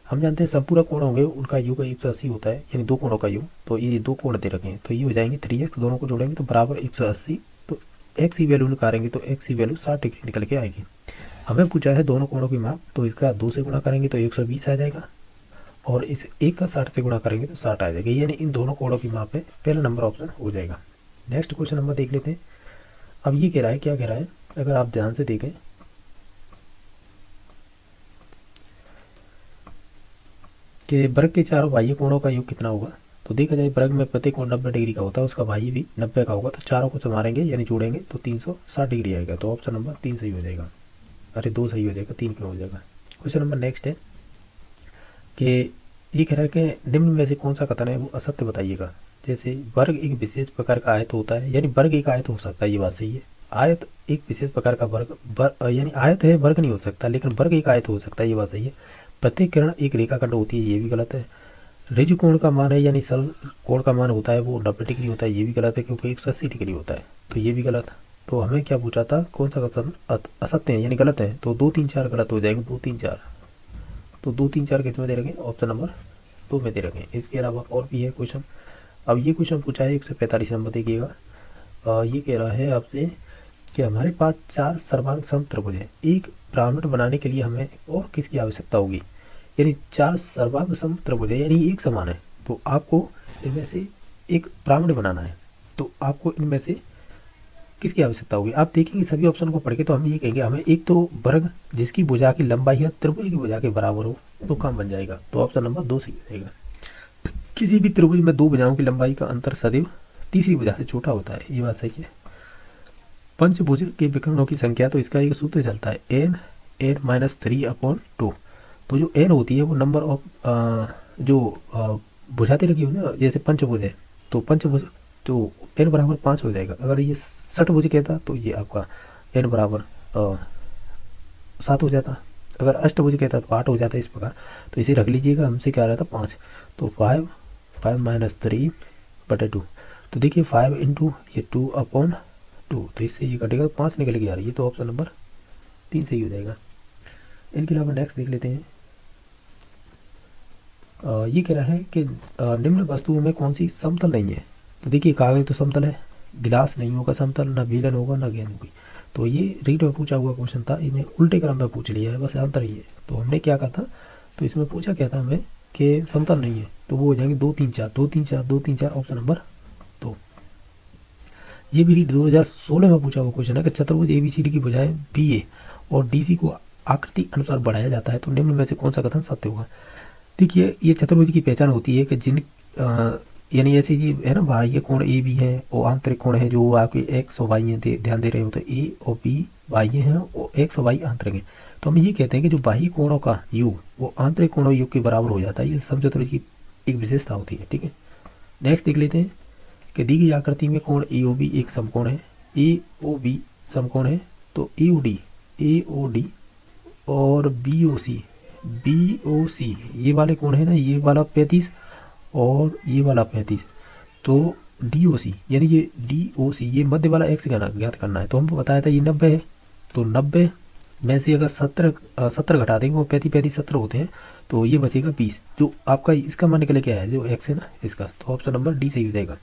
हम जानते हैं संपूरक कोण होंगे उनका योग 180 होता है, यानी दो कोणों का योग, तो ये दो कोण दे रखे हैं तो ये हो जाएंगे 3x, दोनों को जोड़ेंगे तो बराबर 180, तो x की वैल्यू निकालेंगे तो x की वैल्यू 60 डिग्री निकल के आएगी। हमें पूछा है दोनों कोणों की माप, तो इसका 2 से गुणा करेंगे तो 120 आ जाएगा, और इस एक का 60 से गुणा करेंगे तो 60 आ जाएगा, यानी इन दोनों कोणों की माप है, पहला नंबर ऑप्शन हो जाएगा। नेक्स्ट क्वेश्चन नंबर देख लेते हैं। अब ये कह रहा है, क्या कह रहा है, अगर आप ध्यान से देखें कि वर्ग के चारों बाह्य कोणों का योग कितना होगा, तो देखा जाए वर्ग में प्रत्येक कोण 90 डिग्री का होता है, उसका बाह्य भी 90 का होगा, तो चारों को संवारेंगे यानी जोड़ेंगे तो 360 डिग्री आएगा, तो ऑप्शन नंबर 3 सही हो जाएगा। अरे 2 सही हो जाएगा, 3 क्यों हो जाएगा। क्वेश्चन नंबर नेक्स्ट है कि ये कह रहा है कि निम्न में से कौन सा कथन है वो असत्य बताइएगा। जैसे वर्ग एक विशेष प्रकार का आयत होता है, यानी वर्ग एक आयत हो सकता है, ये बात सही है। आयत एक विशेष प्रकार का वर्ग यानी आयत है, वर्ग नहीं हो सकता, लेकिन वर्ग एक आयत हो सकता है, ये बात सही है। प्रत्येक किरण एक रेखाखंड होती है, ये भी गलत है। ऋजु कोण का मान है, यानी सरल कोण का मान होता है वो 90 डिग्री होता है, ये भी गलत है क्योंकि 180 डिग्री होता है, तो ये भी गलत। तो हमें क्या पूछा था, कौन सा कथन असत्य है यानी गलत है, तो 2 3 4 गलत हो जाएगा, 2 3 4, तो 2 3 4 किस में दे रखे, ऑप्शन नंबर 2 में दे रखे। इसके अलावा और भी है क्वेश्चन। अब ये क्वेश्चन पूछा है 145 नंबर, देखिएगा। ये कह रहा है आपसे कि हमारे पास 4 सर्वांग सम त्रिभुज है, एक पिरामिड बनाने के लिए हमें और किसकी आवश्यकता होगी, यानी 4 सर्वांग सम त्रिभुज है यानी एक समान है, तो आपको इनमें से एक पिरामिड बनाना है, तो आपको इनमें से किसकी आवश्यकता होगी। आप देखेंगे सभी ऑप्शन को पढ़ के तो हम ये कहेंगे हमें एक तो वर्ग जिसकी भुजा की लंबाई है त्रिभुज की भुजा के बराबर हो तो काम बन जाएगा, तो ऑप्शन नंबर 2 सही हो जाएगा। किसी भी त्रिभुज में 2 भुजाओं की लंबाई का अंतर सदैव तीसरी भुजा से छोटा होता है, ये बात सही है। पंचभुज के विकर्णों की संख्या, तो इसका एक सूत्र चलता है n-3/2, तो जो n होती है वो नंबर ऑफ जो भुजाते रखी हो ना, जैसे पंचभुज है तो पंचभुज तो n बराबर 5 हो जाएगा। अगर ये षटभुज कहता तो ये आपका n बराबर 7 हो जाता, अगर अष्टभुज कहता तो 8 हो जाता, इस प्रकार। तो इसे रख लीजिएगा, हमसे क्या आ रहा था 5, तो 5 -3/2, तो देखिए 5 × ये 2/2, तो इससे ये कटेगा तो 5 निकल के आ रही है, तो ऑप्शन नंबर 3 सही हो जाएगा। इनके अलावा नेक्स्ट देख लेते हैं। ये कह रहा है कि निम्न वस्तुओं में कौन सी समतल नहीं है, तो देखिए कागज तो समतल है, गिलास नहीं होगा समतल, ना बेलन होगा ना गेंद होगी, तो ये रीड में पूछा हुआ क्वेश्चन था, इन्हें उल्टे क्रम में पूछ लिया है, बस अंतर ही है। तो हमने क्या कहा था, तो इसमें पूछा क्या था हमें कि समतल नहीं है, तो वो हो जाएंगे 2 3 4 2 3 4 2 3 4, ऑप्शन नंबर 2। ये भी 2016 में पूछा हुआ क्वेश्चन है कि चतुर्भुज ABCD की भुजाएं BA और DC को आकृति अनुसार बढ़ाया जाता है, तो निम्न में से कौन सा कथन सत्य होगा। देखिए ये चतुर्भुज की पहचान होती है कि जिन यानी ऐसे ये है ना, बाह्य कोण A B है और आंतरिक कोण है जो आपके X और Y हैं, ध्यान दे रहे हो तो A और B बाह्य हैं और X और Y आंतरिक हैं, तो हम ये कहते हैं कि जो बाह्य कोणों का योग वो आंतरिक कोणों योग के बराबर हो जाता है, ये समचतुर्भुज की एक विशेषता होती है, ठीक है। नेक्स्ट देख लेते हैं कि दी गई आकृति में कोण EOB एक समकोण है, ए ओ बी समकोण है, तो ए ओ डी और बी ओ सी ये वाले कोण है ना, ये वाला 35 और ये वाला 35, तो डी ओ सी यानी ये डी ओ सी ये मध्य वाला एक्स ज्ञात करना है। तो हमको बताया था ये 90 है, तो 90 में से अगर 70 घटा देंगे, वो 35 70 होते हैं, तो ये बचेगा 20, जो आपका इसका मान निकले क्या है, जो एक्स है ना इसका। तो ऑप्शन नंबर डी सही हो जाएगा।